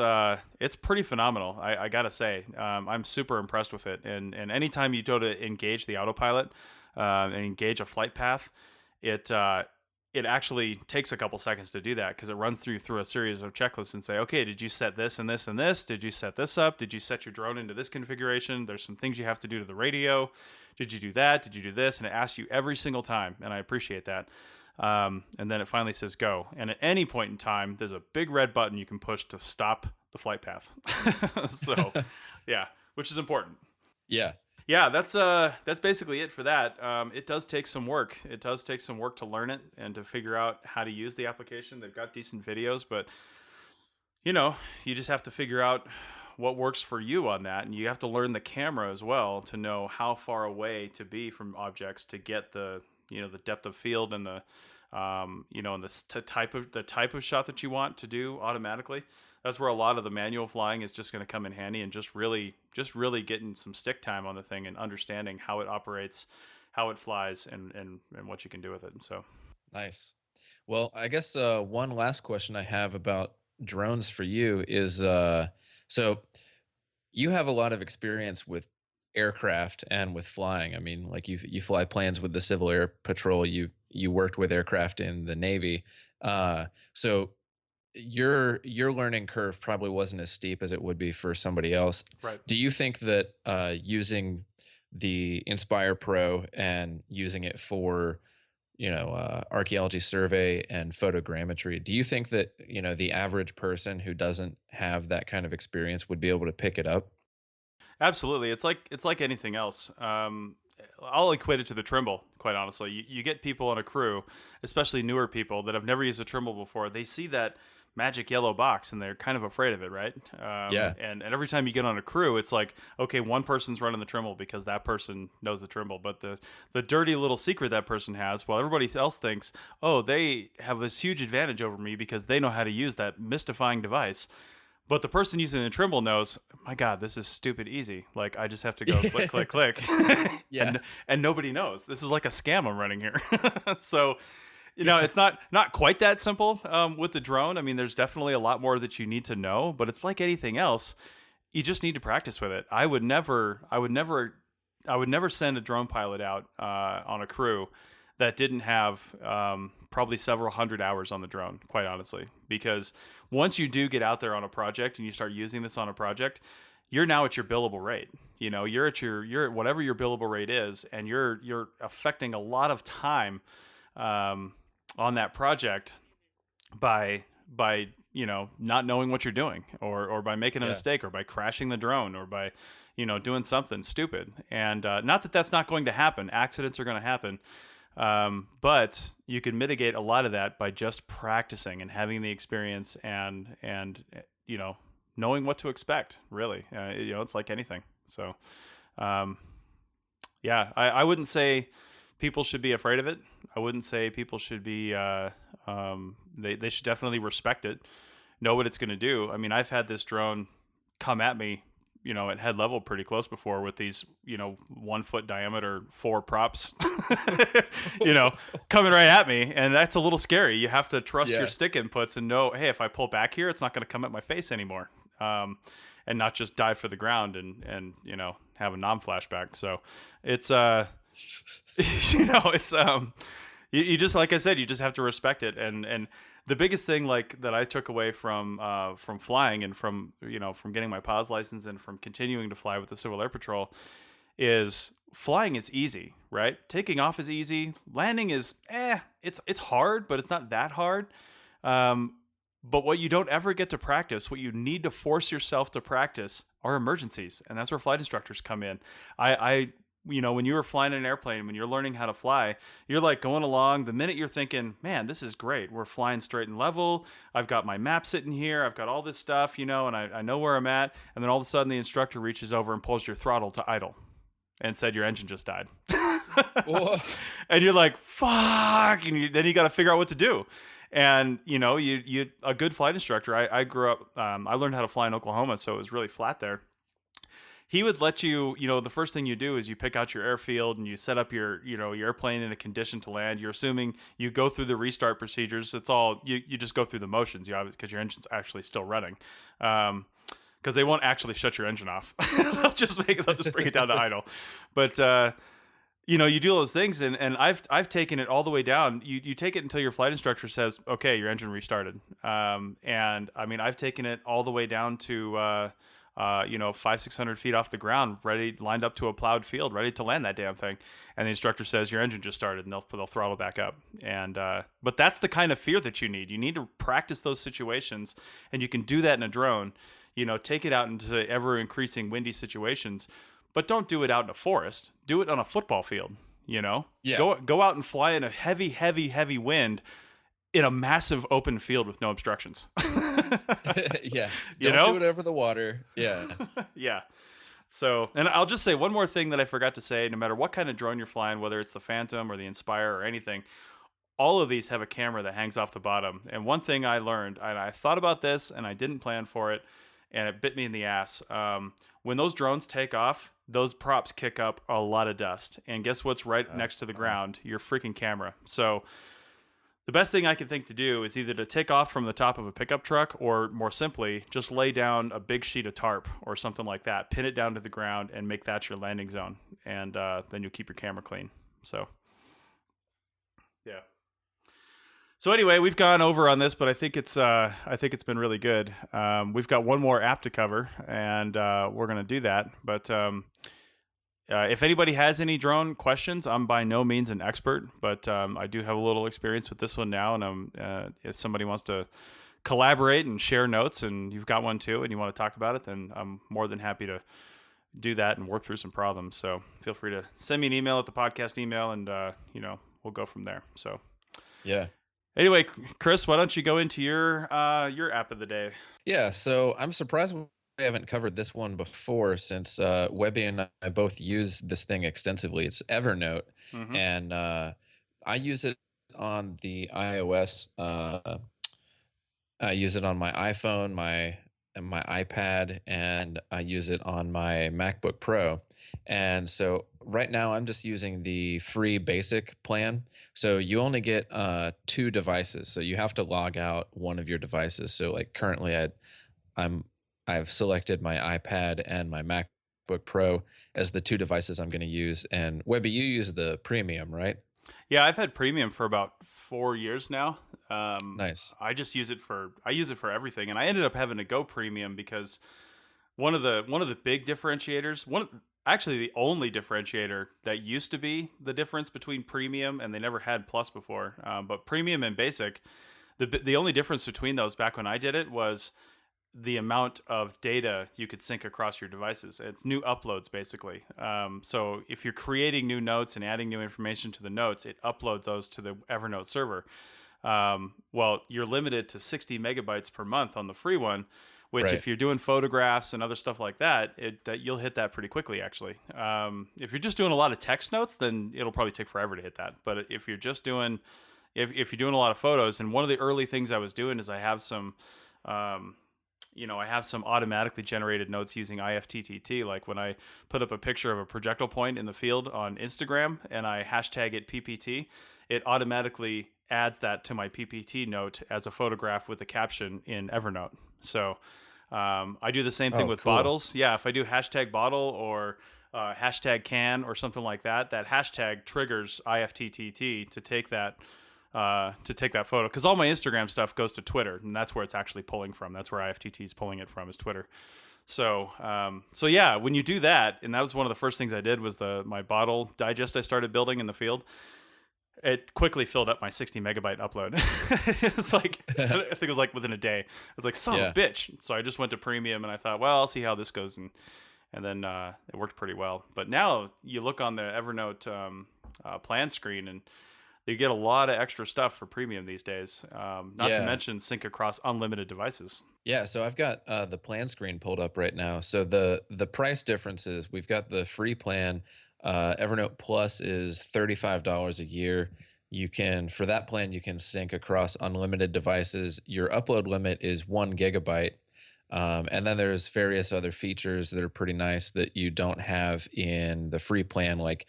pretty phenomenal. I gotta say, I'm super impressed with it. And anytime you go to engage the autopilot and engage a flight path, it actually takes a couple seconds to do that, because it runs through a series of checklists and say, okay, did you set this and this and this? Did you set this up? Did you set your drone into this configuration? There's some things you have to do to the radio. Did you do that? Did you do this? And it asks you every single time, and I appreciate that. And then it finally says go. And at any point in time, there's a big red button you can push to stop the flight path. So, yeah, which is important. Yeah. Yeah, that's basically it for that. It does take some work. It does take some work to learn it and to figure out how to use the application. They've got decent videos, but you just have to figure out what works for you on that, and you have to learn the camera as well to know how far away to be from objects to get the depth of field and the and the type of shot that you want to do automatically. That's where a lot of the manual flying is just going to come in handy, and just really getting some stick time on the thing and understanding how it operates, how it flies, and what you can do with it. So nice. Well, I guess one last question I have about drones for you is so you have a lot of experience with aircraft and with flying. I mean, like you fly planes with the Civil Air Patrol. You worked with aircraft in the Navy. So your learning curve probably wasn't as steep as it would be for somebody else. Right. Do you think that using the Inspire Pro and using it for archaeology survey and photogrammetry, do you think that the average person who doesn't have that kind of experience would be able to pick it up? Absolutely. It's like anything else. I'll equate it to the Trimble, quite honestly. You get people on a crew, especially newer people that have never used a Trimble before. They see that magic yellow box and they're kind of afraid of it, right? Yeah. And every time you get on a crew, it's like, okay, one person's running the Trimble because that person knows the Trimble. But the dirty little secret that person has, while everybody else thinks, oh, they have this huge advantage over me because they know how to use that mystifying device. But the person using the Trimble knows, my God, this is stupid easy. Like, I just have to go click, click, click. Yeah. And nobody knows. This is like a scam I'm running here. So, it's not quite that simple with the drone. I mean, there's definitely a lot more that you need to know, but it's like anything else. You just need to practice with it. I would never send a drone pilot out on a crew that didn't have probably several hundred hours on the drone, quite honestly. Because once you do get out there on a project and you start using this on a project, you're now at your billable rate. You're at whatever your billable rate is, and you're affecting a lot of time on that project by not knowing what you're doing, or by making a Yeah. mistake, or by crashing the drone, or by, doing something stupid. And not that that's not going to happen. Accidents are going to happen. But you can mitigate a lot of that by just practicing and having the experience and knowing what to expect, really. It's like anything. So, yeah, I wouldn't say people should be afraid of it. I wouldn't say people should be, they should definitely respect it, know what it's going to do. I mean, I've had this drone come at me, at head level pretty close before with these, 1 foot diameter 4 props, coming right at me. And that's a little scary. You have to trust your stick inputs and know, hey, if I pull back here, it's not going to come at my face anymore. And not just dive for the ground and have a non-flashback. So it's, it's, you just, like I said, you just have to respect it. And the biggest thing that I took away from flying and from getting my POS license and from continuing to fly with the Civil Air Patrol is flying is easy, right? Taking off is easy. Landing is, it's hard, but it's not that hard. But what you don't ever get to practice, what you need to force yourself to practice are emergencies. And that's where flight instructors come in. When you were flying an airplane, when you're learning how to fly, you're like going along. The minute you're thinking, man, this is great. We're flying straight and level. I've got my map sitting here. I've got all this stuff, and I know where I'm at. And then all of a sudden the instructor reaches over and pulls your throttle to idle and said your engine just died. And you're like, fuck. And then you got to figure out what to do. And, you a good flight instructor, I grew up, I learned how to fly in Oklahoma, so it was really flat there. He would let you, the first thing you do is you pick out your airfield and you set up your airplane in a condition to land. You're assuming you go through the restart procedures. It's all, you just go through the motions, because your engine's actually still running. Because they won't actually shut your engine off. they'll just bring it down to idle. But, you do all those things, and I've taken it all the way down. You take it until your flight instructor says, okay, your engine restarted. And I mean, I've taken it all the way down to, 500-600 feet off the ground, lined up to a plowed field, ready to land that damn thing. And the instructor says your engine just started, and they'll throttle back up. And but that's the kind of fear that you need. You need to practice those situations, and you can do that in a drone. Take it out into ever increasing windy situations. But don't do it out in a forest. Do it on a football field, Yeah. Go out and fly in a heavy, heavy, heavy wind in a massive open field with no obstructions. Yeah. Don't do it over the water. Yeah. Yeah. So, and I'll just say one more thing that I forgot to say. No matter what kind of drone you're flying, whether it's the Phantom or the Inspire or anything, all of these have a camera that hangs off the bottom. And one thing I learned, and I thought about this and I didn't plan for it, and it bit me in the ass. When those drones take off, those props kick up a lot of dust. And guess what's right next to the ground? Your freaking camera. So the best thing I can think to do is either to take off from the top of a pickup truck, or more simply, just lay down a big sheet of tarp or something like that, pin it down to the ground, and make that your landing zone. And then you'll keep your camera clean. So, yeah. So anyway, we've gone over on this, but I think it's been really good. We've got one more app to cover, and we're gonna do that. But if anybody has any drone questions, I'm by no means an expert, but I do have a little experience with this one now. And if somebody wants to collaborate and share notes, and you've got one too, and you want to talk about it, then I'm more than happy to do that and work through some problems. So feel free to send me an email at the podcast email, and we'll go from there. So yeah. Anyway, Chris, why don't you go into your app of the day? Yeah, so I'm surprised we haven't covered this one before, since Webby and I both use this thing extensively. It's Evernote, and I use it on the iOS. I use it on my iPhone, my iPad, and I use it on my MacBook Pro. And so right now I'm just using the free basic plan. So you only get 2 devices. So you have to log out one of your devices. So like currently I've selected my iPad and my MacBook Pro as the 2 devices I'm going to use. And Webby, you use the premium, right? Yeah, I've had premium for about 4 years now. Nice. I use it for everything, and I ended up having to go premium because one of the big differentiators, actually the only differentiator that used to be the difference between premium, and they never had plus before, but premium and basic, The only difference between those back when I did it was the amount of data you could sync across your devices. It's new uploads, basically. So if you're creating new notes and adding new information to the notes, it uploads those to the Evernote server. Well, you're limited to 60 megabytes per month on the free one, which Right. if you're doing photographs and other stuff like that, that you'll hit that pretty quickly, actually. If you're just doing a lot of text notes, then it'll probably take forever to hit that. But if you're just doing, if you're doing a lot of photos, and one of the early things I was doing is I have some, I have some automatically generated notes using IFTTT. Like when I put up a picture of a projectile point in the field on Instagram and I hashtag it PPT, it automatically adds that to my PPT note as a photograph with a caption in Evernote. So I do the same thing with cool. bottles. Yeah, if I do hashtag bottle or hashtag can or something like that, that hashtag triggers IFTTT to take that photo, because all my Instagram stuff goes to Twitter, and that's where it's actually pulling from. That's where IFTT is pulling it from, is Twitter. So yeah, when you do that, and that was one of the first things I did was my bottle digest I started building in the field. It quickly filled up my 60 megabyte upload. It's like, I think it was like within a day. I was like, son of a bitch. So I just went to premium and I thought, well, I'll see how this goes. And then it worked pretty well. But now you look on the Evernote plan screen and you get a lot of extra stuff for premium these days. Not to mention sync across unlimited devices. Yeah, so I've got the plan screen pulled up right now. So the price difference is we've got the free plan. Evernote Plus is $35 a year. For that plan, you can sync across unlimited devices. Your upload limit is 1 gigabyte. And then there's various other features that are pretty nice that you don't have in the free plan. Like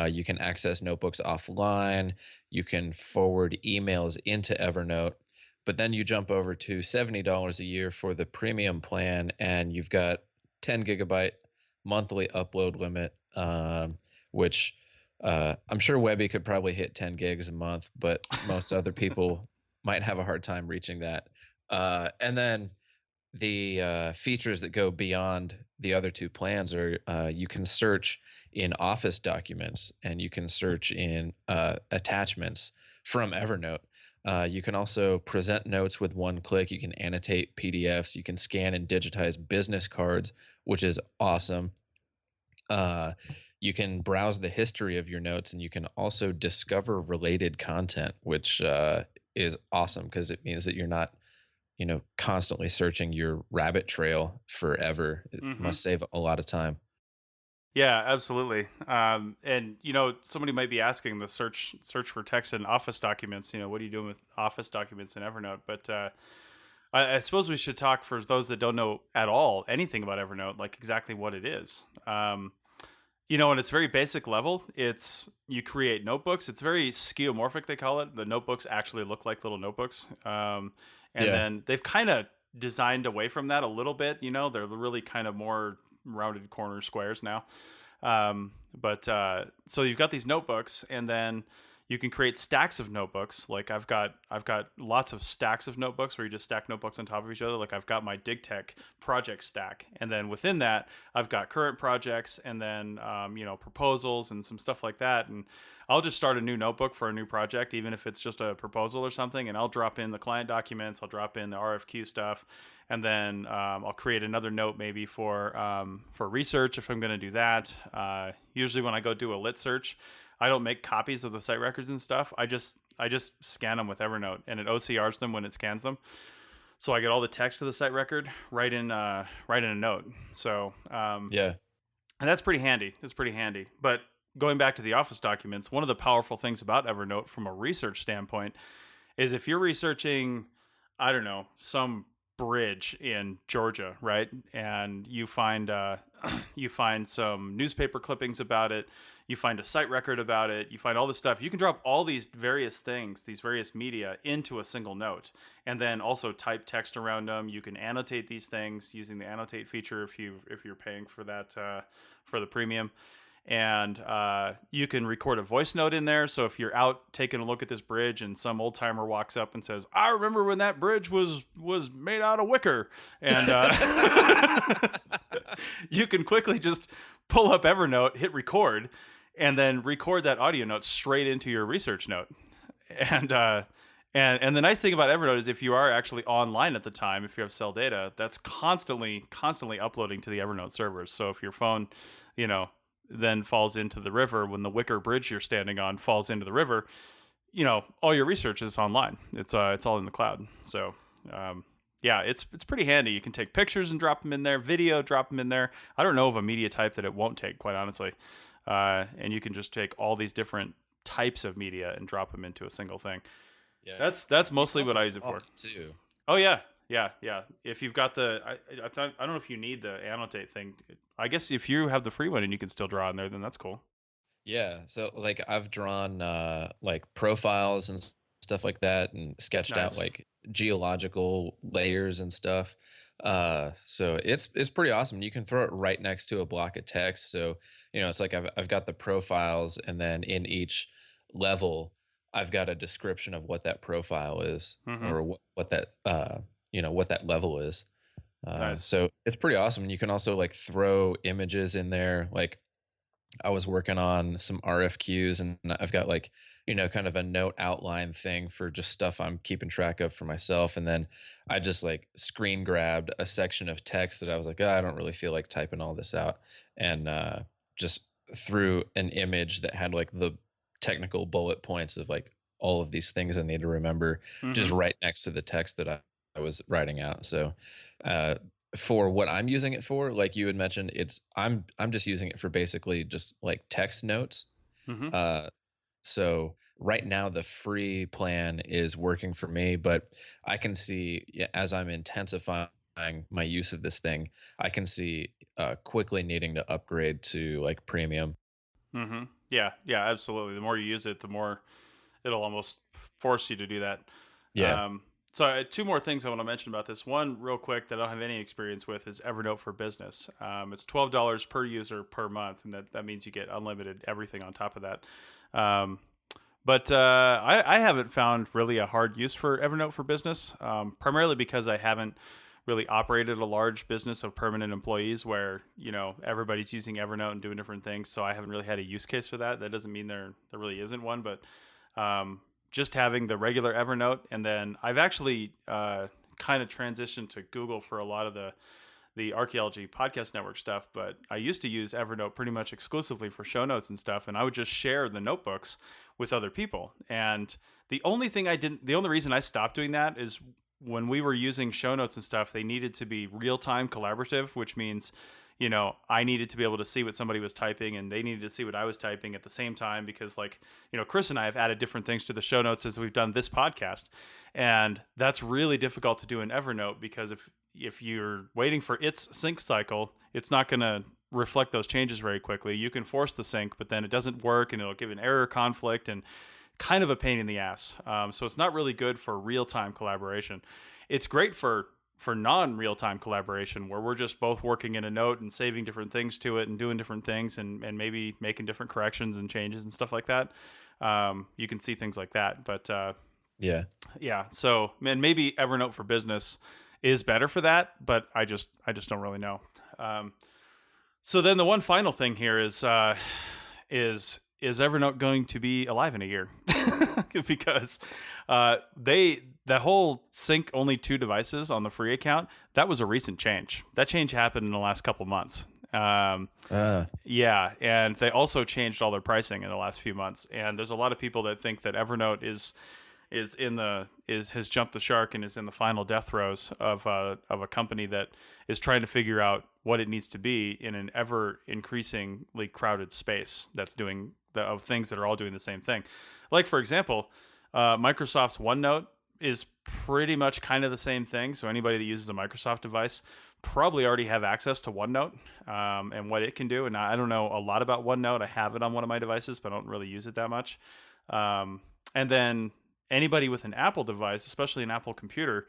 you can access notebooks offline. You can forward emails into Evernote. But then you jump over to $70 a year for the premium plan, and you've got 10 gigabyte monthly upload limit, which I'm sure Webby could probably hit 10 gigs a month, but most other people might have a hard time reaching that. And then the features that go beyond the other two plans are you can search in Office documents, and you can search in attachments from Evernote. You can also present notes with one click. You can annotate PDFs. You can scan and digitize business cards, which is awesome. You can browse the history of your notes, and you can also discover related content, which is awesome because it means that you're not, constantly searching your rabbit trail forever. It must save a lot of time. Yeah, absolutely. And somebody might be asking the search for text in Office documents. What are you doing with Office documents in Evernote? But I suppose we should talk, for those that don't know at all anything about Evernote, like exactly what it is. And it's very basic level. You create notebooks. It's very skeuomorphic, they call it. The notebooks actually look like little notebooks. Then they've kind of designed away from that a little bit. They're really kind of more rounded corner squares now. So you've got these notebooks, and then you can create stacks of notebooks. Like I've got lots of stacks of notebooks where you just stack notebooks on top of each other. Like I've got my DigTech project stack, and then within that I've got current projects, and then proposals and some stuff like that. And I'll just start a new notebook for a new project, even if it's just a proposal or something, and I'll drop in the client documents, I'll drop in the RFQ stuff, and then I'll create another note maybe for research if I'm going to do that. Usually when I go do a lit search, I don't make copies of the site records and stuff. I just scan them with Evernote, and it OCRs them when it scans them. So I get all the text of the site record right in a note. So and that's pretty handy. It's pretty handy. But going back to the Office documents, one of the powerful things about Evernote from a research standpoint is if you're researching, I don't know, some bridge in Georgia, right? And you find some newspaper clippings about it, you find a site record about it, you find all this stuff. You can drop all these various things, these various media into a single note, and then also type text around them. You can annotate these things using the annotate feature if you're paying for that for the premium. And you can record a voice note in there. So if you're out taking a look at this bridge and some old timer walks up and says, "I remember when that bridge was made out of wicker," and you can quickly just pull up Evernote, hit record, and then record that audio note straight into your research note. And And the nice thing about Evernote is if you are actually online at the time, if you have cell data, that's constantly uploading to the Evernote servers. So if your phone, you know, then falls into the river, when the wicker bridge you're standing on falls into the river, you know, all your research is online. It's all in the cloud. So yeah, it's pretty handy. You can take pictures and drop them in there, video, drop them in there. I don't know of a media type that it won't take, quite honestly. And you can just take all these different types of media and drop them into a single thing. Yeah, That's mostly what I use it for. Too. Oh yeah. If you've got the, I don't know if you need the annotate thing. I guess if you have the free one and you can still draw in there, then that's cool. Yeah, so like I've drawn like profiles and stuff like that, and sketched out Nice. like geological layers and stuff. So it's pretty awesome. You can throw it right next to a block of text. So it's like I've got the profiles, and then in each level, I've got a description of what that profile is, Mm-hmm. or what that what that level is. Nice. So it's pretty awesome. And you can also like throw images in there. Like I was working on some RFQs, and I've got like, kind of a note outline thing for just stuff I'm keeping track of for myself. And then I just like screen grabbed a section of text that I was like, I don't really feel like typing all this out. And just threw an image that had like the technical bullet points of like all of these things I need to remember, just Mm-hmm. right next to the text that I was writing out. So, uh, for what I'm using it for, like you had mentioned, I'm just using it for basically just like text notes. Mm-hmm. Uh, so right now the free plan is working for me, but I can see, yeah, as I'm intensifying my use of this thing, I can see quickly needing to upgrade to like premium. Mm-hmm. Yeah, absolutely. The more you use it, the more it'll almost force you to do that. Yeah. So two more things I want to mention about this. One, real quick, that I don't have any experience with is Evernote for Business. It's $12 per user per month, and that means you get unlimited everything on top of that. But I haven't found really a hard use for Evernote for Business, primarily because I haven't really operated a large business of permanent employees where everybody's using Evernote and doing different things. So I haven't really had a use case for that. That doesn't mean there really isn't one, but just having the regular Evernote, and then I've actually kind of transitioned to Google for a lot of the Archaeology podcast network stuff. But I used to use Evernote pretty much exclusively for show notes and stuff, and I would just share the notebooks with other people. And the only reason I stopped doing that is when we were using show notes and stuff, they needed to be real-time collaborative, which means I needed to be able to see what somebody was typing, and they needed to see what I was typing at the same time, because Chris and I have added different things to the show notes as we've done this podcast. And that's really difficult to do in Evernote, because if you're waiting for its sync cycle, it's not going to reflect those changes very quickly. You can force the sync, but then it doesn't work, and it'll give an error conflict, and kind of a pain in the ass. So it's not really good for real-time collaboration. It's great for non-real-time collaboration, where we're just both working in a note and saving different things to it and doing different things, and maybe making different corrections and changes and stuff like that. You can see things like that. But Yeah. So maybe Evernote for Business is better for that, but I just don't really know. So then the one final thing here is Evernote going to be alive in a year? Because the whole sync only 2 devices on the free account, that was a recent change. That change happened in the last couple months. Yeah, and they also changed all their pricing in the last few months. And there's a lot of people that think that Evernote has jumped the shark and is in the final death throes of a company that is trying to figure out what it needs to be in an ever increasingly crowded space that's doing of things that are all doing the same thing. Like, for example, Microsoft's OneNote is pretty much kind of the same thing. So anybody that uses a Microsoft device probably already have access to OneNote and what it can do. And I don't know a lot about OneNote. I have it on one of my devices, but I don't really use it that much. And then anybody with an Apple device, especially an Apple computer,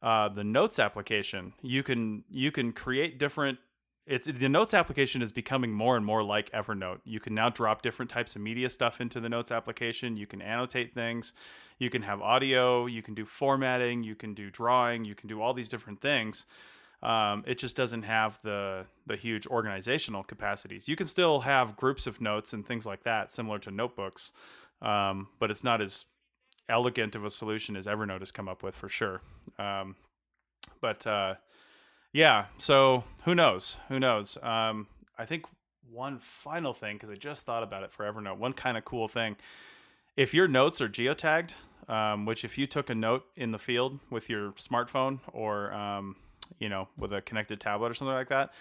the Notes application, you can create different. The Notes application is becoming more and more like Evernote. You can now drop different types of media stuff into the Notes application. You can annotate things. You can have audio. You can do formatting. You can do drawing. You can do all these different things. It just doesn't have the huge organizational capacities. You can still have groups of notes and things like that, similar to notebooks, but it's not as elegant of a solution as Evernote has come up with, for sure. Yeah, so who knows? I think one final thing, because I just thought about it for Evernote, one kind of cool thing. If your notes are geotagged, which if you took a note in the field with your smartphone or, with a connected tablet or something like that,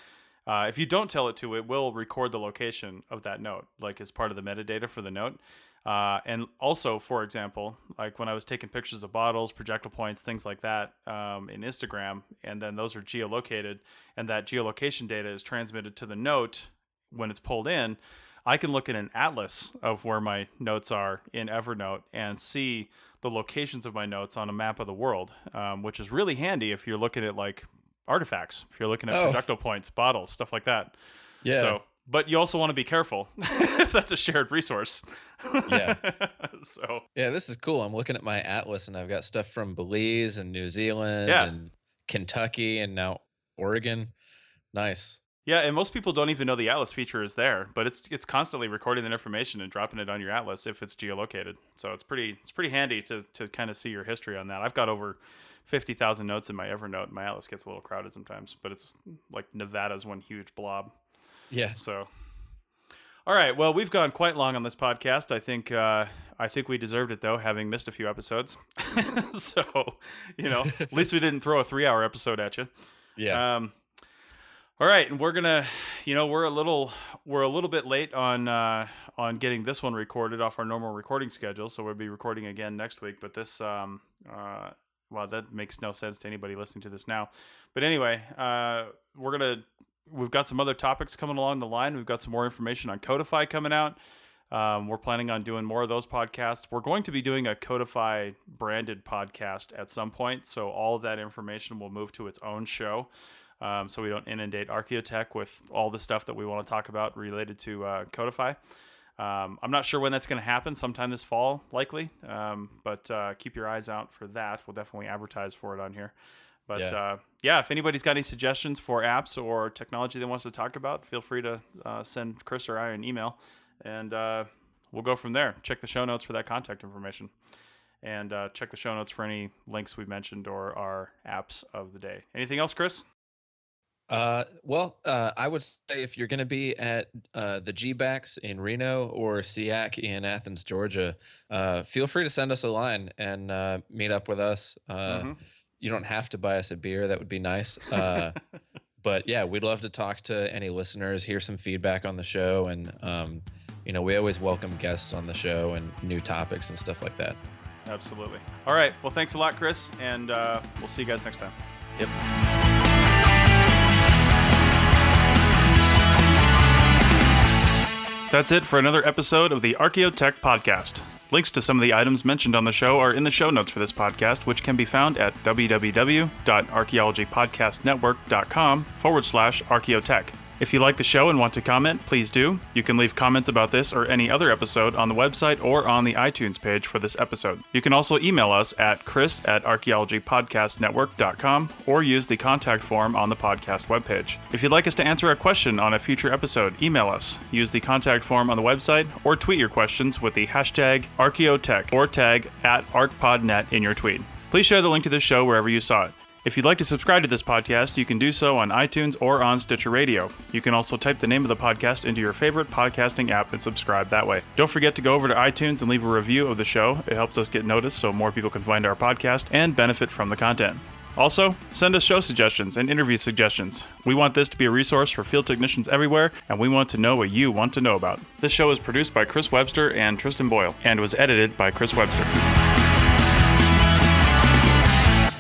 if you don't tell it to, it will record the location of that note, like as part of the metadata for the note. And also, for example, like when I was taking pictures of bottles, projectile points, things like that in Instagram, and then those are geolocated, and that geolocation data is transmitted to the note when it's pulled in, I can look at an atlas of where my notes are in Evernote and see the locations of my notes on a map of the world, which is really handy if you're looking at like artifacts, if you're looking at projectile points, bottles, stuff like that. Yeah. So, but you also want to be careful if that's a shared resource. Yeah. So. Yeah, this is cool. I'm looking at my atlas and I've got stuff from Belize and New Zealand and Kentucky and now Oregon. Nice. Yeah, and most people don't even know the atlas feature is there, but it's constantly recording that information and dropping it on your atlas if it's geolocated. So it's pretty handy to kind of see your history on that. I've got over 50,000 notes in my Evernote. My atlas gets a little crowded sometimes, but it's like Nevada's one huge blob. Yeah. So, all right. Well, we've gone quite long on this podcast. I think we deserved it though, having missed a few episodes. So, at least we didn't throw a 3-hour episode at you. Yeah. All right, and we're gonna, we're a little bit late on getting this one recorded off our normal recording schedule, so we'll be recording again next week. But this, well, that makes no sense to anybody listening to this now. But anyway, we've got some other topics coming along the line. We've got some more information on Codify coming out. We're planning on doing more of those podcasts. We're going to be doing a Codify branded podcast at some point, so all of that information will move to its own show. So we don't inundate ArchaeoTech with all the stuff that we want to talk about related to Codify. I'm not sure when that's going to happen, sometime this fall, likely. But keep your eyes out for that. We'll definitely advertise for it on here. But if anybody's got any suggestions for apps or technology they wants to talk about, feel free to send Chris or I an email, and we'll go from there. Check the show notes for that contact information. And check the show notes for any links we mentioned or our apps of the day. Anything else, Chris? I would say if you're going to be at the GBACs in Reno or SEAC in Athens, Georgia, feel free to send us a line and meet up with us. You don't have to buy us a beer. That would be nice. But yeah, we'd love to talk to any listeners, hear some feedback on the show. And, we always welcome guests on the show and new topics and stuff like that. Absolutely. All right. Well, thanks a lot, Chris. And we'll see you guys next time. Yep. That's it for another episode of the ArchaeoTech podcast. Links to some of the items mentioned on the show are in the show notes for this podcast, which can be found at www.archaeologypodcastnetwork.com/ArchaeoTech. If you like the show and want to comment, please do. You can leave comments about this or any other episode on the website or on the iTunes page for this episode. You can also email us at chris@archaeologypodcastnetwork.com or use the contact form on the podcast webpage. If you'd like us to answer a question on a future episode, email us. Use the contact form on the website or tweet your questions with the hashtag ArchaeoTech or tag @ArchPodNet in your tweet. Please share the link to this show wherever you saw it. If you'd like to subscribe to this podcast, you can do so on iTunes or on Stitcher Radio. You can also type the name of the podcast into your favorite podcasting app and subscribe that way. Don't forget to go over to iTunes and leave a review of the show. It helps us get noticed so more people can find our podcast and benefit from the content. Also, send us show suggestions and interview suggestions. We want this to be a resource for field technicians everywhere, and we want to know what you want to know about. This show is produced by Chris Webster and Tristan Boyle, and was edited by Chris Webster.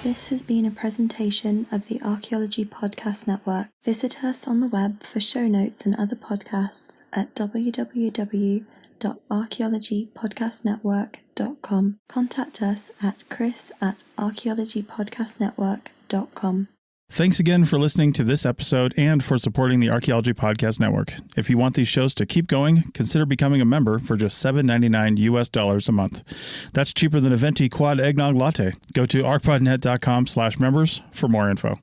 This has been a presentation of the Archaeology Podcast Network. Visit us on the web for show notes and other podcasts at www.archaeologypodcastnetwork.com. Contact us at chris@archaeologypodcastnetwork.com. Thanks again for listening to this episode and for supporting the Archaeology Podcast Network. If you want these shows to keep going, consider becoming a member for just $7.99 US a month. That's cheaper than a venti quad eggnog latte. Go to archpodnet.com/members for more info.